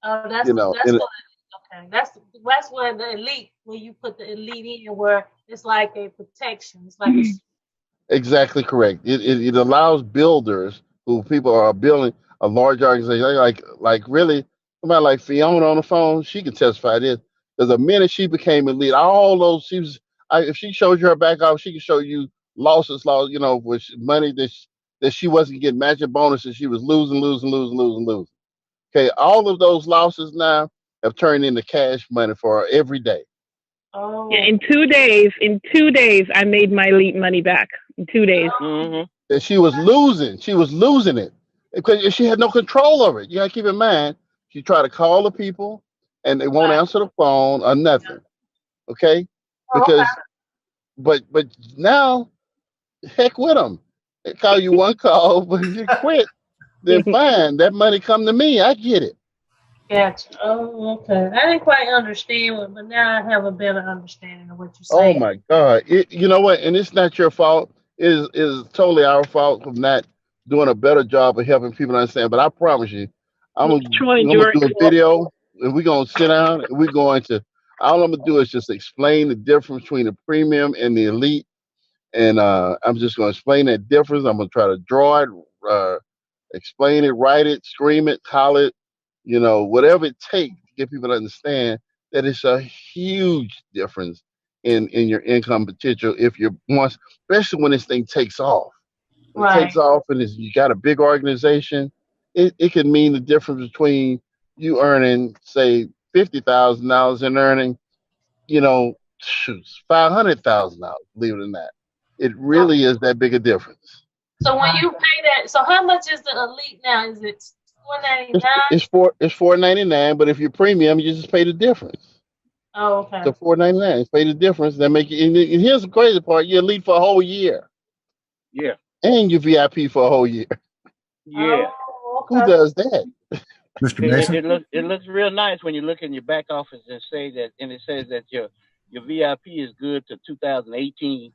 Oh, You that's know, that's and what. Okay, that's where the elite, where you put the elite in, where it's like a protection. It's like a exactly correct. It allows builders who people are building a large organization like really somebody like Fiona on the phone. She can testify to this. Because the minute she became elite, all those if she shows you her back office, she can show you losses, which money that she wasn't getting matching bonuses. She was losing. Okay, all of those losses now have turned into cash money for her every day. Yeah, oh. in 2 days, I made my elite money back. In 2 days. Mm-hmm. That she was losing it because she had no control over it. You got to keep in mind, she tried to call the people and they won't Right. answer the phone or nothing. Okay, Oh, okay. because but now heck with them. They call you one call, but if you quit, then fine. That money come to me. I get it. Gotcha. Oh, okay. I didn't quite understand it, but now I have a better understanding of what you're Oh saying. my God! You know what? And it's not your fault. It is totally our fault for not doing a better job of helping people understand. But I promise you, Troy I'm and gonna George. do a video, and we're gonna sit down, and we're going to. All I'm gonna do is just explain the difference between the premium and the elite, and I'm just gonna explain that difference. I'm gonna try to draw it, explain it, write it, scream it, holler it, whatever it takes to get people to understand that it's a huge difference in your income potential if you're once, especially when this thing takes off. When it takes Right. off and you got a big organization, it can mean the difference between you earning, say, $50,000 and earning, shoot, $500,000. Believe it or not, it So, really is that big a difference. so when you pay that, so how much is the elite now? Is it It's $4.99? it's $4.99, but if you're premium, you just pay the difference. Oh, okay. So $4.99, pay the difference. That make it. And here's the crazy part: you're elite for a whole year, Yeah. and you're VIP for a whole year. Yeah. Oh, Who okay. does that? Mr. It, Mason? it looks real nice when you look in your back office and say that, and it says that your VIP is good to 2018.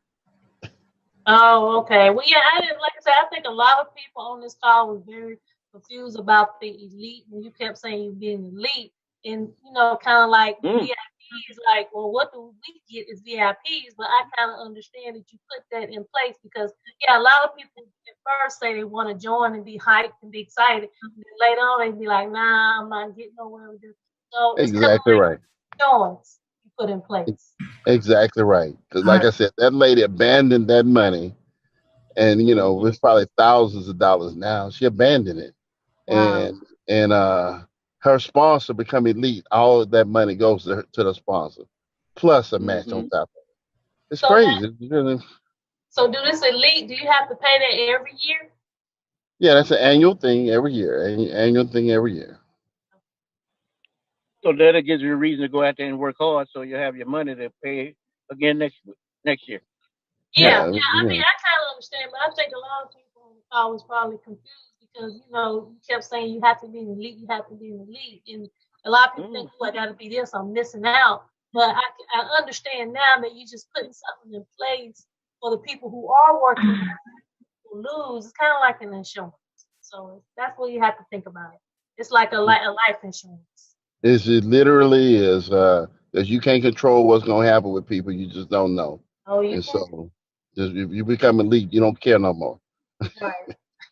Oh, okay. Well, yeah, I didn't, like I said, I think a lot of people on this call was very confused about the elite, and you kept saying you being elite, and kind of like VIPs, like, well, what do we get as VIPs? But I kind of understand that you put that in place because, yeah, a lot of people at first say they want to join and be hyped and be excited, and then later on they be like, nah, I'm not getting nowhere with this. So it's kind of Exactly like right. joins you put in place. Exactly right. Because, like I said, that lady abandoned that money, and it's probably thousands of dollars now. She abandoned it, Wow. and her sponsor become elite. All of that money goes to the sponsor, plus a match on top of it. It's So crazy. that, It's really- so do this elite, do you have to pay that every year? yeah, that's an annual thing every year. Annual thing every year. So that gives you a reason to go out there and work hard, so you have your money to pay again next year. Yeah, Yeah, I mean, I kind of understand, but I think a lot of people on the call was probably confused because, you kept saying you have to be an elite, you have to be an elite. And a lot of people think, oh, I got to be this, I'm missing out. But I understand now that you're just putting something in place for the people who are working who lose. It's kind of like an insurance. So that's what you have to think about it. It's like a life insurance. It literally is, because you can't control what's going to happen with people. You just don't know. Oh, you And can? so, just if you become elite, you don't care no more. Right.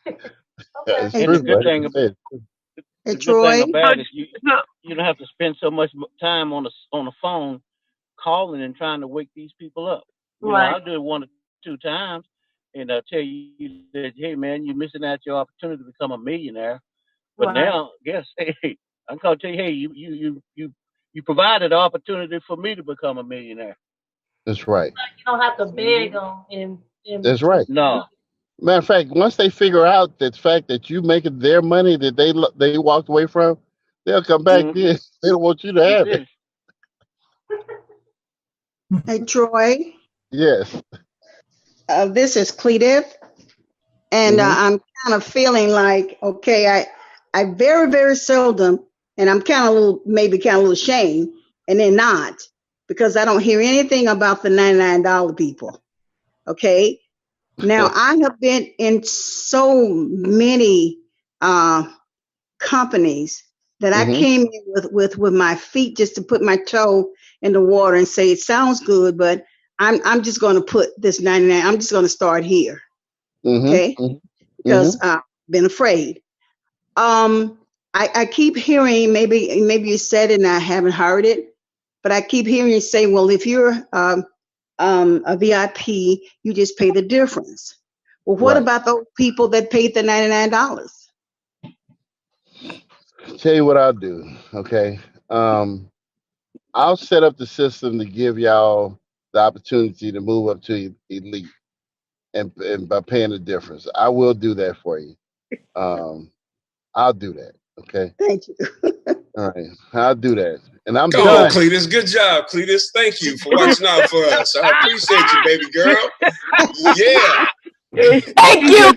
It's Okay. And the true. good Like thing I about said. Hey, the good Troy. thing about it is you don't have to spend so much time on the phone calling and trying to wake these people up. Right. I'll do it 1 or 2 times, and I'll tell you that, hey man, you're missing out your opportunity to become a millionaire. But Right. now, guess, hey, I'm gonna tell you, hey, you provided the opportunity for me to become a millionaire. That's right. You don't have to beg on and That's right. No. Matter of fact, once they figure out that fact that you making their money that they walked away from, they'll come back then. They don't want you to have it. Hey, Troy. Yes. This is Cletive, and I'm kind of feeling like, okay, I very, very seldom, and I'm kind of a little ashamed, and then not, because I don't hear anything about the $99 people. Okay. Now, I have been in so many companies that I came in with my feet just to put my toe in the water and say, it sounds good, but I'm just going to put this 99. I'm just going to start here. Okay. Because I've been afraid. I keep hearing, maybe you said it and I haven't heard it, but I keep hearing you say, well, if you're a VIP, you just pay the difference. Well, what about those people that paid the $99? Tell you what I'll do. Okay. I'll set up the system to give y'all the opportunity to move up to elite and by paying the difference. I will do that for you. I'll do that. Okay. Thank you. All right. I'll do that. And I'm Go done. on, Cletus. Good job, Cletus. Thank you for watching out for us. I appreciate you, baby girl. Yeah. Thank you.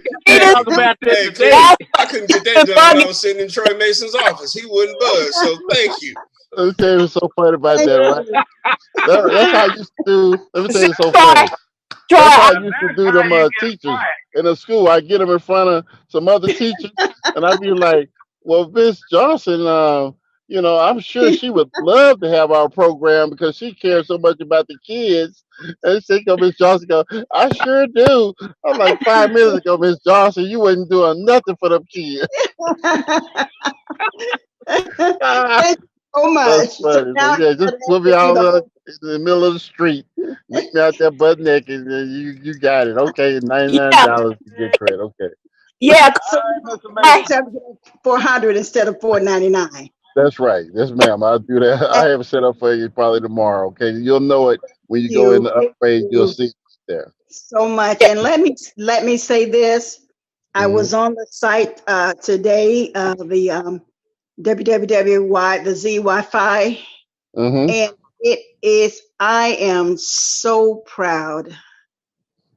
Talk about this Hey, today. Cletus, I couldn't get that done when I was sitting in Troy Mason's office. He wouldn't budge. So thank you. Let me tell you what's so funny about that, right? That's how I used to do. Let me tell you what's so funny. That's how I Troy, used to do them teachers in the school. I get them in front of some other teachers, and I'd be like, "Well, Miss Johnson, I'm sure she would love to have our program because she cares so much about the kids." And she go, Miss Johnson, go, "I sure do." I'm like, 5 minutes ago, Miss Johnson, you wasn't doing nothing for them kids. Thank you so much. That's So funny. now But I yeah, just gotta put me answer you out the whole. in the middle of the street, meet me out there butt naked, and you got it. Okay, yeah, $99 to get credit. Okay. yeah, So Miss I Mason. tell you 400 instead of 499. That's right. Yes, ma'am. I'll do that. I Thank have it set up for you probably tomorrow. Okay. You'll know it when you go in you. the Thank upgrade. You'll you see it there. so much. yeah. And let me say this. I Hmm. was on the site today, the www, the Z Wi-Fi, Hmm. and it is. I am so proud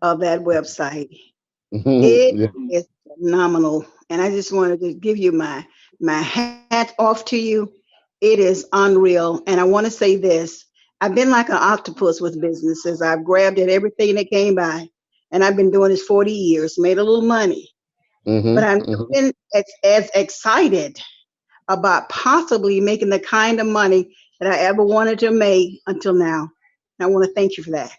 of that website. Hmm. It Yeah. is phenomenal, and I just wanted to give you my hat off to you. It is unreal, and I want to say this: I've been like an octopus with businesses. I've grabbed at everything that came by, and I've been doing this 40 years, made a little money, Hmm. but I've never Hmm. been as excited about possibly making the kind of money that I ever wanted to make until now. And I want to thank you for that.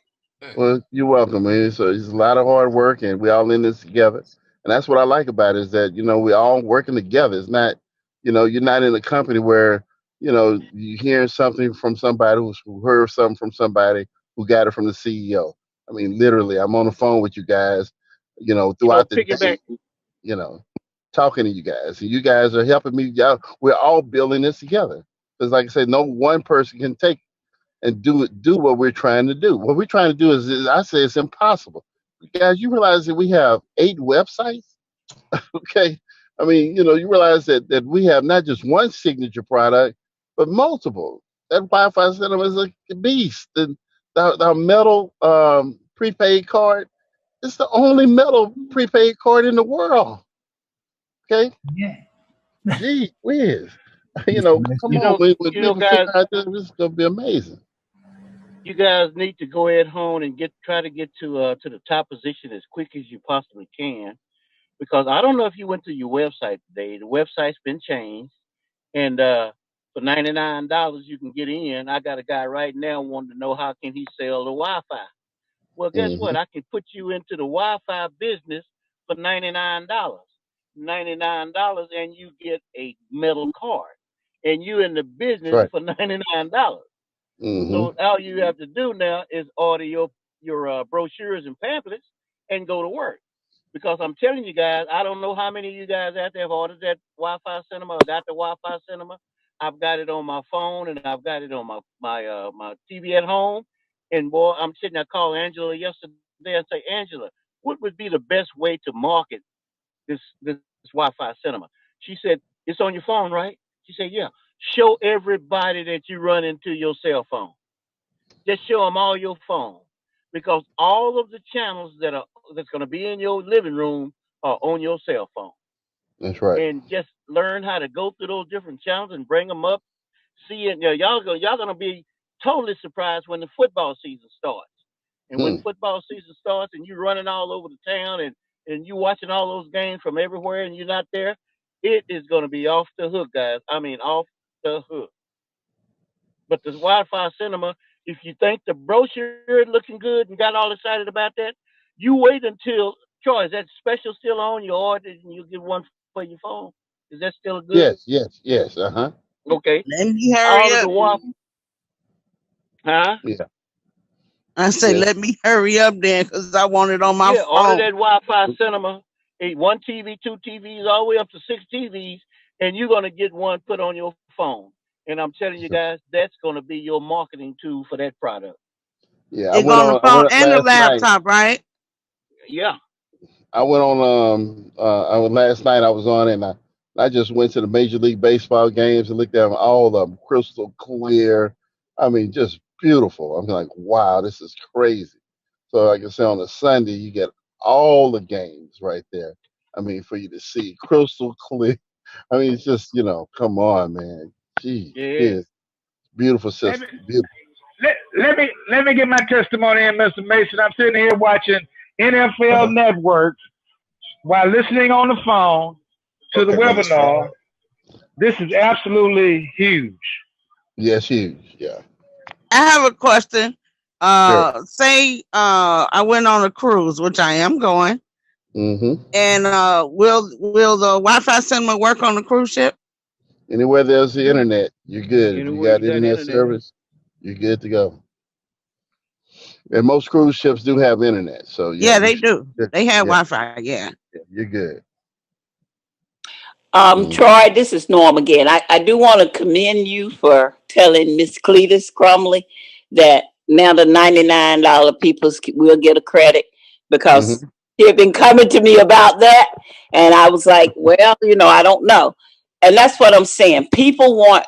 Well, you're welcome, man. So it's a lot of hard work, and we all in this together. And that's what I like about it is that we all working together. It's not, you're not in a company where you hearing something from somebody who heard something from somebody who got it from the CEO. I mean, literally, I'm on the phone with you guys, throughout the Piggyback. day, you know, talking to you guys, and you guys are helping me. Y'all, we're all building this together. Because, like I said, no one person can take and do what we're trying to do. What we're trying to do is I say it's impossible. Guys, you realize that we have 8 websites? Okay. I mean, you realize that we have not just one signature product, but multiple. That Wi-Fi cinema is a beast. And the metal prepaid card, it's the only metal prepaid card in the world. Okay. Yeah. Gee whiz. Come You on, know, when you know, people figure guys, out this is gonna be amazing. you guys need to go ahead home and try to get to the top position as quick as you possibly can. Because I don't know if you went to your website today. The website's been changed, and for $99 you can get in. I got a guy right now wanting to know how can he sell the Wi-Fi. Well, guess Hmm. what? I can put you into the Wi-Fi business for $99. $99, and you get a metal card, and you in the That's business right. for $99. Hmm. So all you have to do now is order your brochures and pamphlets and go to work. Because I'm telling you guys, I don't know how many of you guys out there have ordered that Wi-Fi cinema or got the Wi-Fi cinema. I've got it on my phone and I've got it on my TV at home. And boy, I'm sitting there calling Angela yesterday and say, Angela, what would be the best way to market this Wi-Fi cinema? She said, it's on your phone, right? She said, yeah. Show everybody that you run into your cell phone. Just show them all your phone because all of the channels that's going to be in your living room are on your cell phone. That's right. And just learn how to go through those different channels and bring them up. See it. Y'all gonna be totally surprised when the football season starts. And when Hmm. football season starts and you're running all over the town and you watching all those games from everywhere and you're not there, it is going to be off the hook, guys. I mean, off the hook. But the Wi-Fi cinema, if you think the brochure is looking good and got all excited about that, you wait until Troy, is that special still on? You order and you get one for your phone. Is that still good? Yes, yes, yes. Uh-huh. Okay. Let me hurry All of up. the Wi huh? Yeah, I say, yeah. let me hurry up then, because I want it on my Yeah, order phone. that Wi-Fi cinema. One TV, two TVs, all the way up to 6 TVs, and you're gonna get one put on your phone. And I'm telling you Sure. guys, that's gonna be your marketing tool for that product. Yeah, It go on the I phone went and the last night. laptop, right? Yeah. I went on I went last night I was on and I just went to the Major League Baseball games and looked at them all of them crystal clear. I mean, just beautiful. I'm like, wow, this is crazy. So like I say on a Sunday, you get all the games right there. I mean, for you to see crystal clear. I mean, it's just, come on, man. Gee, Yeah. it's beautiful Let me system. Beautiful. let let me get my testimony in, Mr. Mason. I'm sitting here watching NFL Network while listening on the phone to the webinar. This is absolutely huge. Yes, huge. Yeah. I have a question. Sure. Say I went on a cruise, which I am going, Mm-hmm. and will the Wi-Fi signal work on the cruise ship? Anywhere there's the internet, you're good. If you Anywhere got you got internet internet. service, you're good to go. And most cruise ships do have internet, so Yeah, they do. They have yeah, Wi-Fi. Yeah. you're good. Troy, this is Norm again. I do want to commend you for telling Miss Cletus Crumley that now the $99 people will get a credit, because he had been coming to me about that. And I was like, well, I don't know. And that's what I'm saying. People want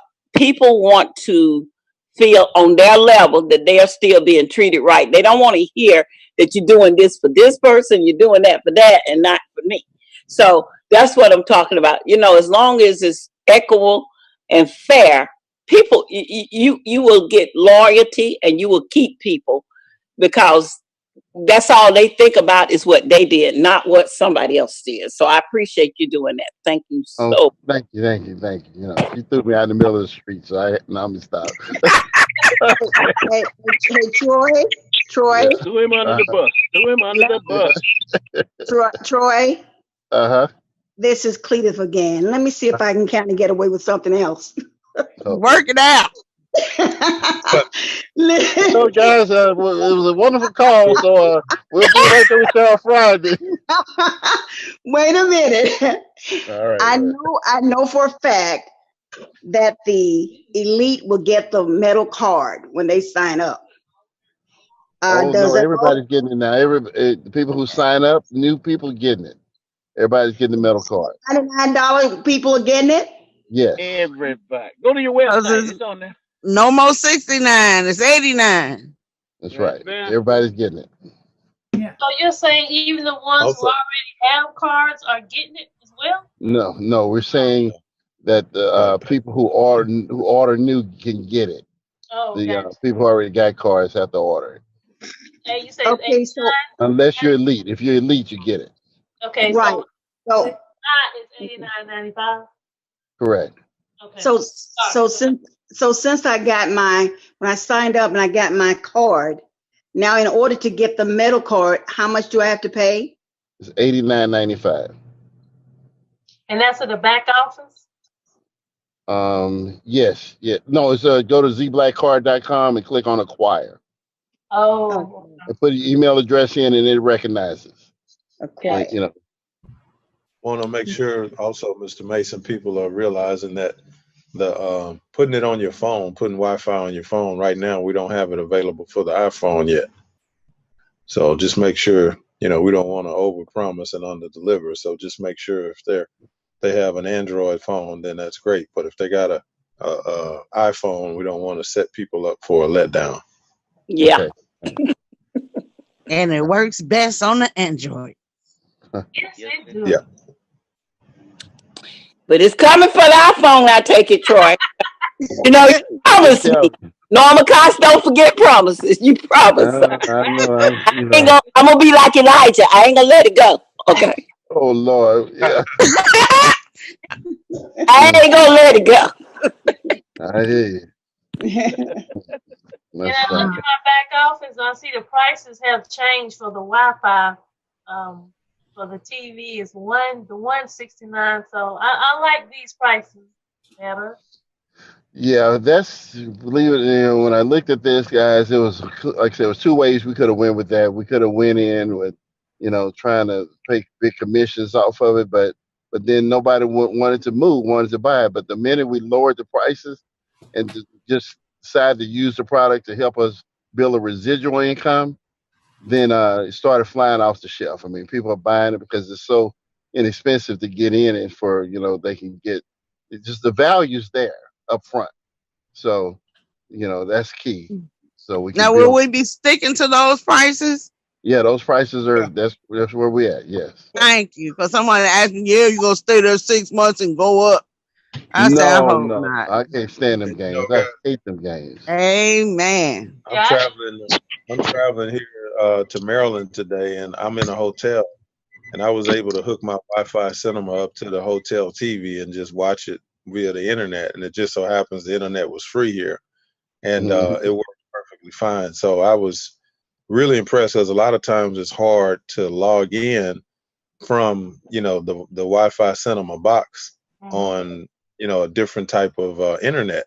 to feel on their level that they are still being treated right. They don't want to hear that you're doing this for this person, you're doing that for that, and not for me. So that's what I'm talking about. As long as it's equitable and fair, people, you will get loyalty and you will keep people, because that's all they think about is what they did, not what somebody else did. So I appreciate you doing that. Thank you so much. Thank you. She threw me out in the middle of the street, so I'm gonna stop. Hey, Troy. Yeah. Threw him under the bus. Threw him under the bus. Troy. Uh-huh. This is Cletus again. Let me see if I can kind of get away with something else. Work it out. So guys, it was a wonderful call. So we'll be right there with y'all Friday. Wait a minute. All right. I know for a fact that the elite will get the metal card when they sign up. No, everybody's getting it now. The people who sign up, new people getting it. Everybody's getting the metal card. $99 people are getting it? Yes. Everybody. Go to your website. It's on there. No more 69. It's 89. That's right. Everybody's getting it. Yeah. So you're saying even the ones who already have cards are getting it as well? No. We're saying that the people who order new can get it. Oh, the gotcha. people who already got cards have to order it. And you say it's 89? Unless you're elite. If you're elite, you get it. Okay, right. So it's $89.95. Correct. Okay. So since I got when I signed up and I got my card, now in order to get the metal card, how much do I have to pay? It's $89.95. And that's at the back office? Yes. Yeah. No, it's go to ZBlackCard.com and click on acquire. Oh. And put your email address in and it recognizes. Okay. Want to make sure also, Mr. Mason, people are realizing that the putting it on your phone, putting Wi-Fi on your phone right now, we don't have it available for the iPhone yet. So just make sure, we don't want to overpromise and underdeliver. So just make sure if they have an Android phone, then that's great. But if they got a iPhone, we don't want to set people up for a letdown. Yeah. Okay. And it works best on the Android. Yes, it do. Yeah. But it's coming for the iPhone, I take it, Troy. You promised me. Norma Cost, don't forget promises. You promised. I'm going to be like Elijah. I ain't going to let it go. Okay. Oh, Lord. Yeah. I ain't going to let it go. I hear you. And I look at my back office, I see the prices have changed for the Wi-Fi. For the TV is $169. So I like these prices better. Yeah, believe it. When I looked at this, guys, it was like I said, it was two ways we could have went with that. We could have went in with, trying to take big commissions off of it, but then nobody wanted to buy it. But the minute we lowered the prices and just decided to use the product to help us build a residual income, then it started flying off the shelf. I mean, people are buying it because it's so inexpensive to get in it for, they can get just the value's there up front. So, that's key. So will we be sticking to those prices? Yeah, those prices are, that's where we at. Yes. Thank you. Because someone asked me, you're going to stay there 6 months and go up. I say I No, hope no, not. I can't stand them And, you games. know, I guys, hate them games. Amen. I'm Yeah, traveling. I'm traveling here to Maryland today, and I'm in a hotel. And I was able to hook my Wi-Fi cinema up to the hotel TV and just watch it via the internet. And it just so happens the internet was free here, and Mhm. it worked perfectly fine. So I was really impressed because a lot of times it's hard to log in from the Wi-Fi cinema box mhm. on a different type of internet.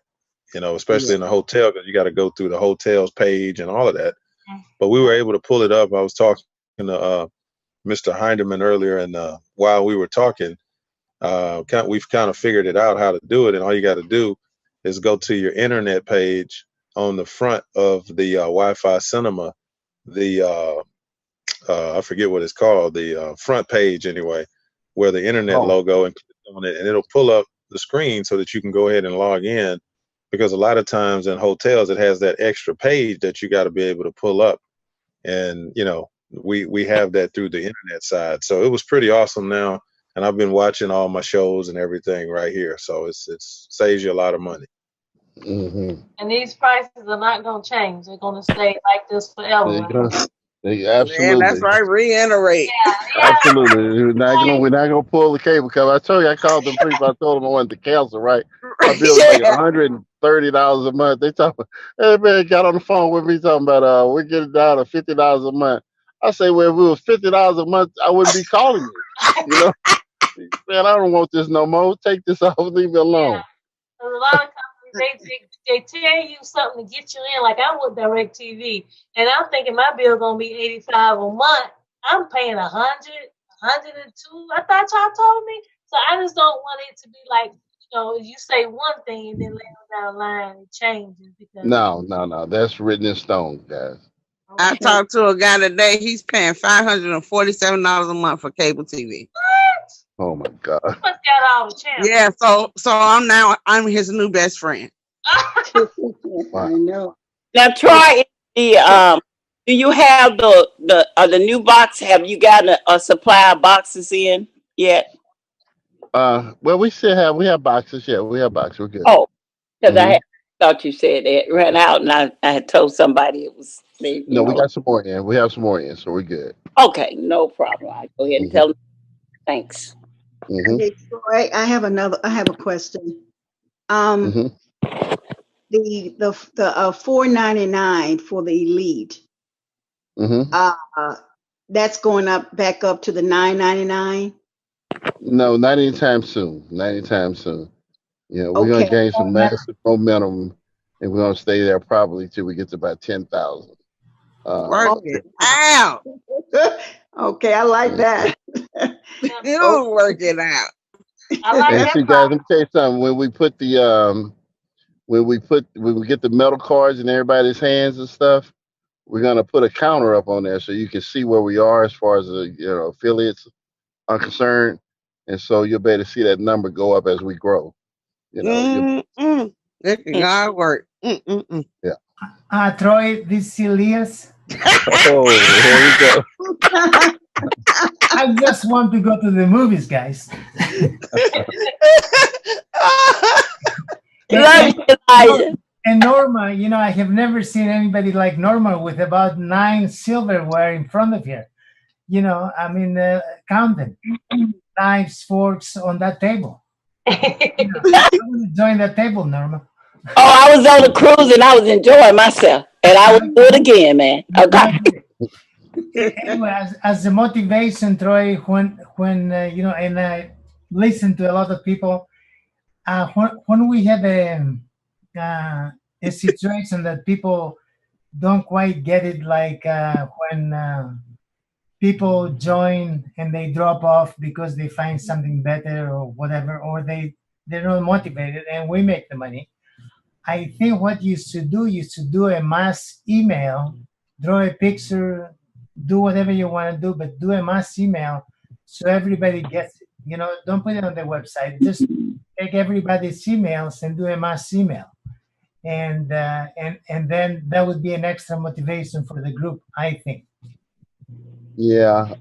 Yeah. Especially in a hotel because you got to go through the hotel's page and all of that. But we were able to pull it up. I was talking to Mr. Hinderman earlier, and while we were talking, we've kind of figured it out how to do it. And all you got to do is go to your internet page on the front of the Wi-Fi cinema. The I forget what it's called. The front page anyway, where the internet Oh, logo, and click on it, and it'll pull up the screen so that you can go ahead and log in. Because a lot of times in hotels, it has that extra page that you got to be able to pull up, and we have that through the internet side. So it was pretty awesome now, and I've been watching all my shows and everything right here. So it's saves you a lot of money. hmm And these prices are not going to change. They're going to stay like this forever, They right? gonna, they Man, that's absolutely, right. Reiterate. Yeah, yeah. absolutely. Like, We're not gonna pull the cable cover. I told you, I called them people. I told them I wanted to cancel. Right, my bill's like Yeah. $130 a month. They talking, hey man, got on the phone with me talking about we're getting down to $50 a month. I say, well, if it was $50 a month, I wouldn't be calling you. You know, man, I don't want this no more. Take this off. Leave me alone. there's a lot of companies, they tell you something to get you in. Like I'm with DirecTV, and I'm thinking my bill going to be 85 a month. I'm paying 100, 102. I thought y'all told me. So I just don't want it to be like, you say one thing and then later down the line it changes because, No, no, no. That's written in stone, guys. I okay. talked to a guy today. He's paying $547 a month for cable TV. What? Oh my God. You must got all the channels. Yeah, so I'm his new best friend. I Wow. know. Now, Troy, do you have the new box? Have you gotten a supply of boxes in yet? Well, we have boxes. Yeah, we have boxes. We're good. Oh, because hmm thought you said it ran out, and I had told somebody it was. No, we got some more in. We have some more in, so we're good. Okay, no problem. I go ahead and hmm tell them. Thanks. hmm Hey, Troy, I have a question. Um, hmm the $4.99 for the elite, hmm uh, that's going back up to the $9.99. No, not anytime soon. Not anytime soon. Yeah, we're gonna Okay. gain some massive momentum, and we're gonna stay there probably till we get to about 10,000. Work Okay. it out. Okay, I like that. You work it out. I like And that see, guys, let me tell you something. When we put the when we get the metal cards in everybody's hands and stuff, we're gonna put a counter up on there so you can see where we are as far as the affiliates are concerned, and so you'll be able to see that number go up as we grow. Mm-mm. Look at God work. Mm-mm-mm. Yeah. Troy, this is Elias. Oh, here we go. I just want to go to the movies, guys. Love you, Elijah. And Norma, I have never seen anybody like Norma with about 9 silverware in front of her. Count them. Knives, forks on that table. I want to join that table, Norma. Oh, I was on a cruise and I was enjoying myself, and I will do it again, man. Okay. Anyway, as a motivation, Troy, when and I listen to a lot of people, when we have a situation that people don't quite get it, like when people join and they drop off because they find something better or whatever, or they're not motivated, and we make the money. I think what you should do a mass email, draw a picture, do whatever you want to do, but do a mass email so everybody gets it. Don't put it on the website. Just take everybody's emails and do a mass email, and then that would be an extra motivation for the group, I think. Yeah.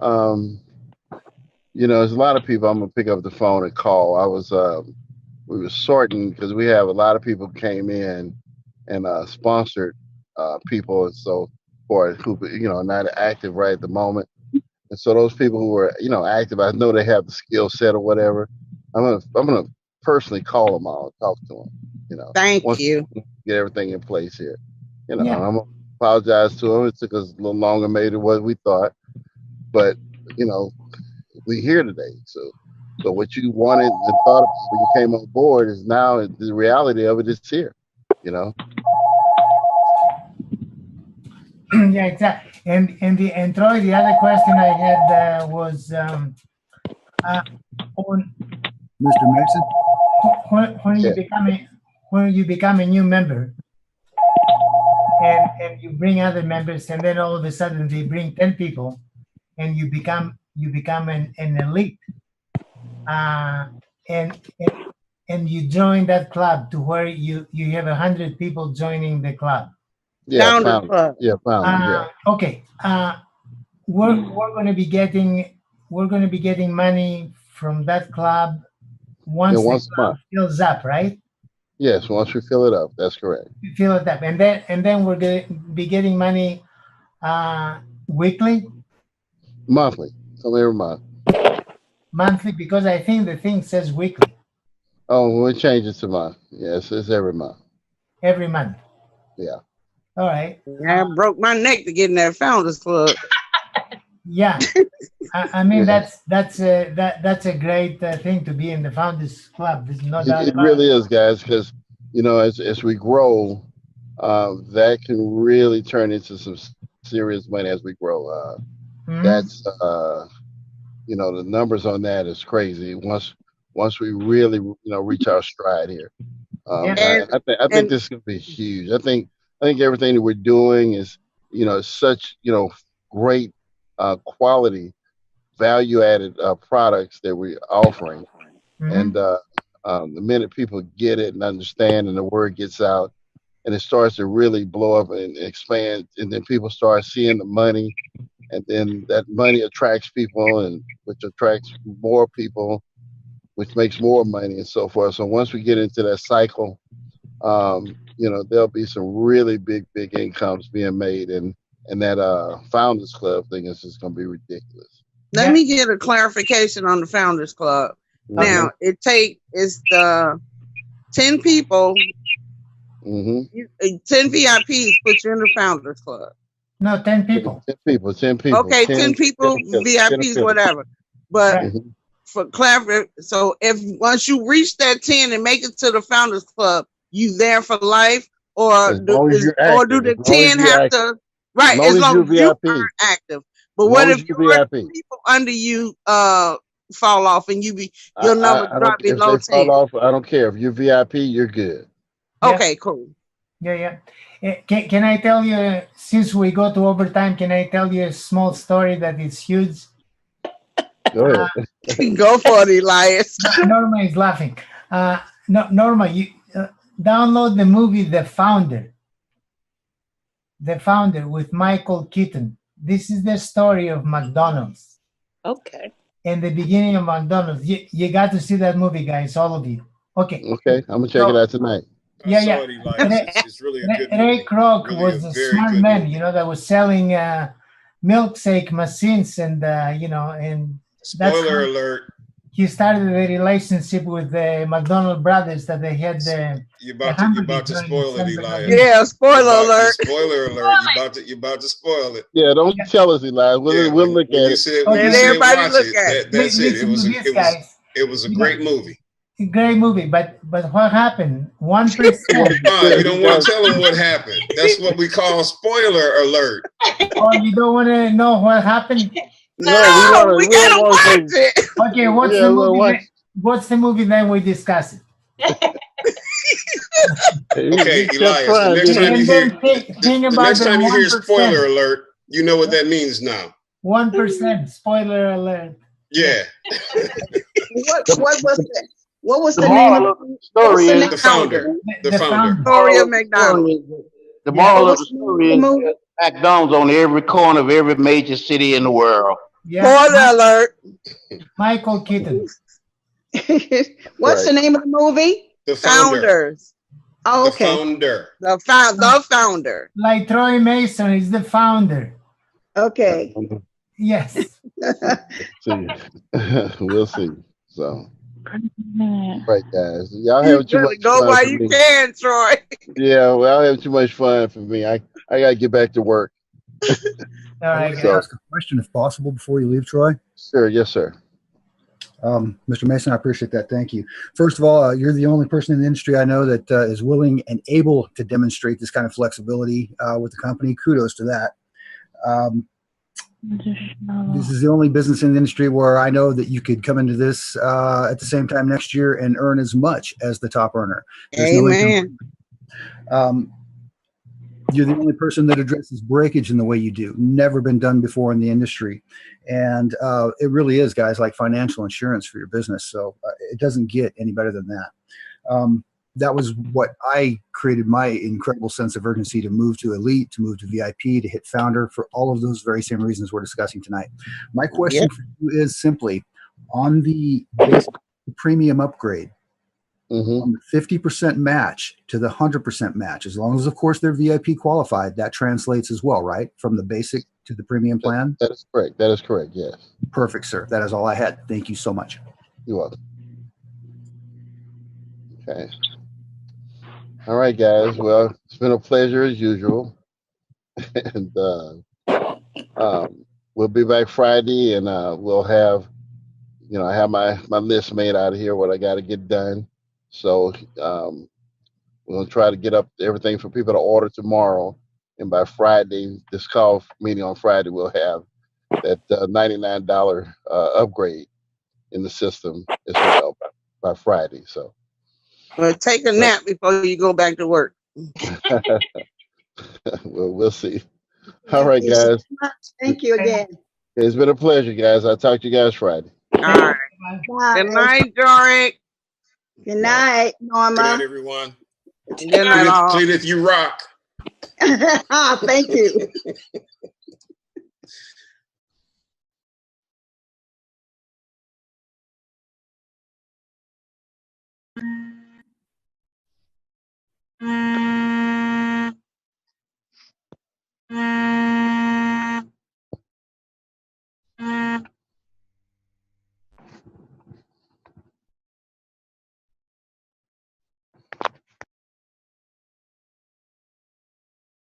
There's a lot of people. I'm gonna pick up the phone and call. I was were sorting because we have a lot of people came in and sponsored people and so forth who not active right at the moment. And so those people who are active, I know they have the skill set or whatever. I'm gonna personally call them all, talk to them. Thank once you. we get everything in place here. Yeah. I'm gonna apologize to them. It took us a little longer maybe than what we thought, but we here today. So what you wanted and thought of when you came on board is now the reality of it is here. Yeah, exactly. And Troy, the other question I had was on Mr. Mason? when you become a new member and you bring other members, and then all of a sudden they bring 10 people and you become an elite, and you join that club to where you have 100 people joining the club. Yeah, Founder Club. Yeah, founder. Okay. We're going to be getting money from that club once the club fills up, right? Yes, once we fill it up, that's correct. Fill it up, and then we're going to be getting money weekly, monthly, every month. Monthly, because I think the thing says weekly. Oh, we'll change it to month. Yes, it's every month. Every month. Yeah. All right. I broke my neck to get in that Founders Club. Yeah, I mean that's a great thing to be in the Founders Club. There's no doubt. It really is, guys, because as we grow, that can really turn into some serious money as we grow. That's the numbers on that is crazy. Once we really reach our stride here, I think this is gonna be huge. I think everything that we're doing is such great quality value added products that we're offering, and the minute people get it and understand and the word gets out and it starts to really blow up and expand, and then people start seeing the money, and then that money attracts people, and which attracts more people, which makes more money and so forth. So once we get into that cycle, there'll be some really big incomes being made, and that Founders Club thing is just going to be ridiculous. Let me get a clarification on the Founders Club. Now, it's the 10 people, 10 VIPs put you in the Founders Club. No, 10 people. 10 people. Okay, 10 people, VIPs, whatever. But for clarify, so if once you reach that 10 and make it to the Founders Club, you there for life, or do the 10 have to? Right, as long as you are active. But what if your people under you fall off and your number drop below 10? Fall off, I don't care. If you're VIP, you're good. Okay, cool. Yeah. Can I tell you, since we go to overtime, can I tell you a small story that is huge? Go ahead. Go for it, Elias. Norma is laughing. Norma, you download the movie The Founder with Michael Keaton. This is the story of McDonald's. Okay. And the beginning of McDonald's. You got to see that movie, guys, all of you. Okay. Okay, I'm gonna check it out tonight. Yeah. It's really a good Ray Kroc was a smart man, that was selling milkshake machines, and and spoiler alert. He started a relationship with the McDonald brothers that they had. You're about to spoil it, Elias. Yeah, spoiler alert. Spoiler alert. You're about to spoil it. Yeah, don't tell us, Elias. We'll look at it. Everybody look at it. That's it. It was a great movie. Great movie, but what happened? 1%. You don't want to tell them what happened. That's what we call spoiler alert. Oh, you don't want to know what happened? No, we gotta watch it. Okay, what's the movie? What's the movie then we discuss it? Okay, Elias. The next time you hear spoiler alert, you know what that means now. 1% spoiler alert. Yeah. What was that? What was the name of the story? The Founder. The Founder. Story of McDonald's. The moral of the story is McDonald's on every corner of every major city in the world. Spoiler alert. Michael Keaton. What's the name of the movie? The Founder. Founders. Oh, The okay. Founder. The founder. Like Troy Mason is the founder. Okay. Yes. See. We'll see. So, right, guys. Y'all have too much Go fun while for you me. can, Troy. Yeah, well, I have too much fun for me. I gotta get back to work. All right, Can I So, ask a question, if possible, before you leave, Troy? sure, yes, sir. Mr. Mason, I appreciate that. Thank you. First of all, you're the only person in the industry I know that is willing and able to demonstrate this kind of flexibility with the company. Kudos to that. This is the only business in the industry where I know that you could come into this at the same time next year and earn as much as the top earner. There's no Amen. You're the only person that addresses breakage in the way you do. Never been done before in the industry. And it really is, guys, like financial insurance for your business. So it doesn't get any better than that. That was what I created my incredible sense of urgency to move to Elite, to move to VIP, to hit Founder, for all of those very same reasons we're discussing tonight. My question for you is simply, on the basic premium upgrade, from the 50% match to the 100% match, as long as, of course, they're VIP qualified, that translates as well, right? From the basic to the premium plan? That is correct. That is correct, yes. Perfect, sir. That is all I had. Thank you so much. You're welcome. Okay. All right, guys. Well, it's been a pleasure as usual. And we'll be back Friday, and we'll have, I have my list made out of here, what I got to get done. So we're going to try to get up everything for people to order tomorrow. And by Friday, this call meeting on Friday, we'll have that $99 upgrade in the system as well by Friday. So, Well, take a nap before you go back to work. well, we'll see. All right, guys. Thank you again. It's been a pleasure, guys. I'll talk to you guys Friday. All right. Good night, Doric. Good night, Norma. Good night, everyone. Good night, all. Cletus, you rock. Thank you.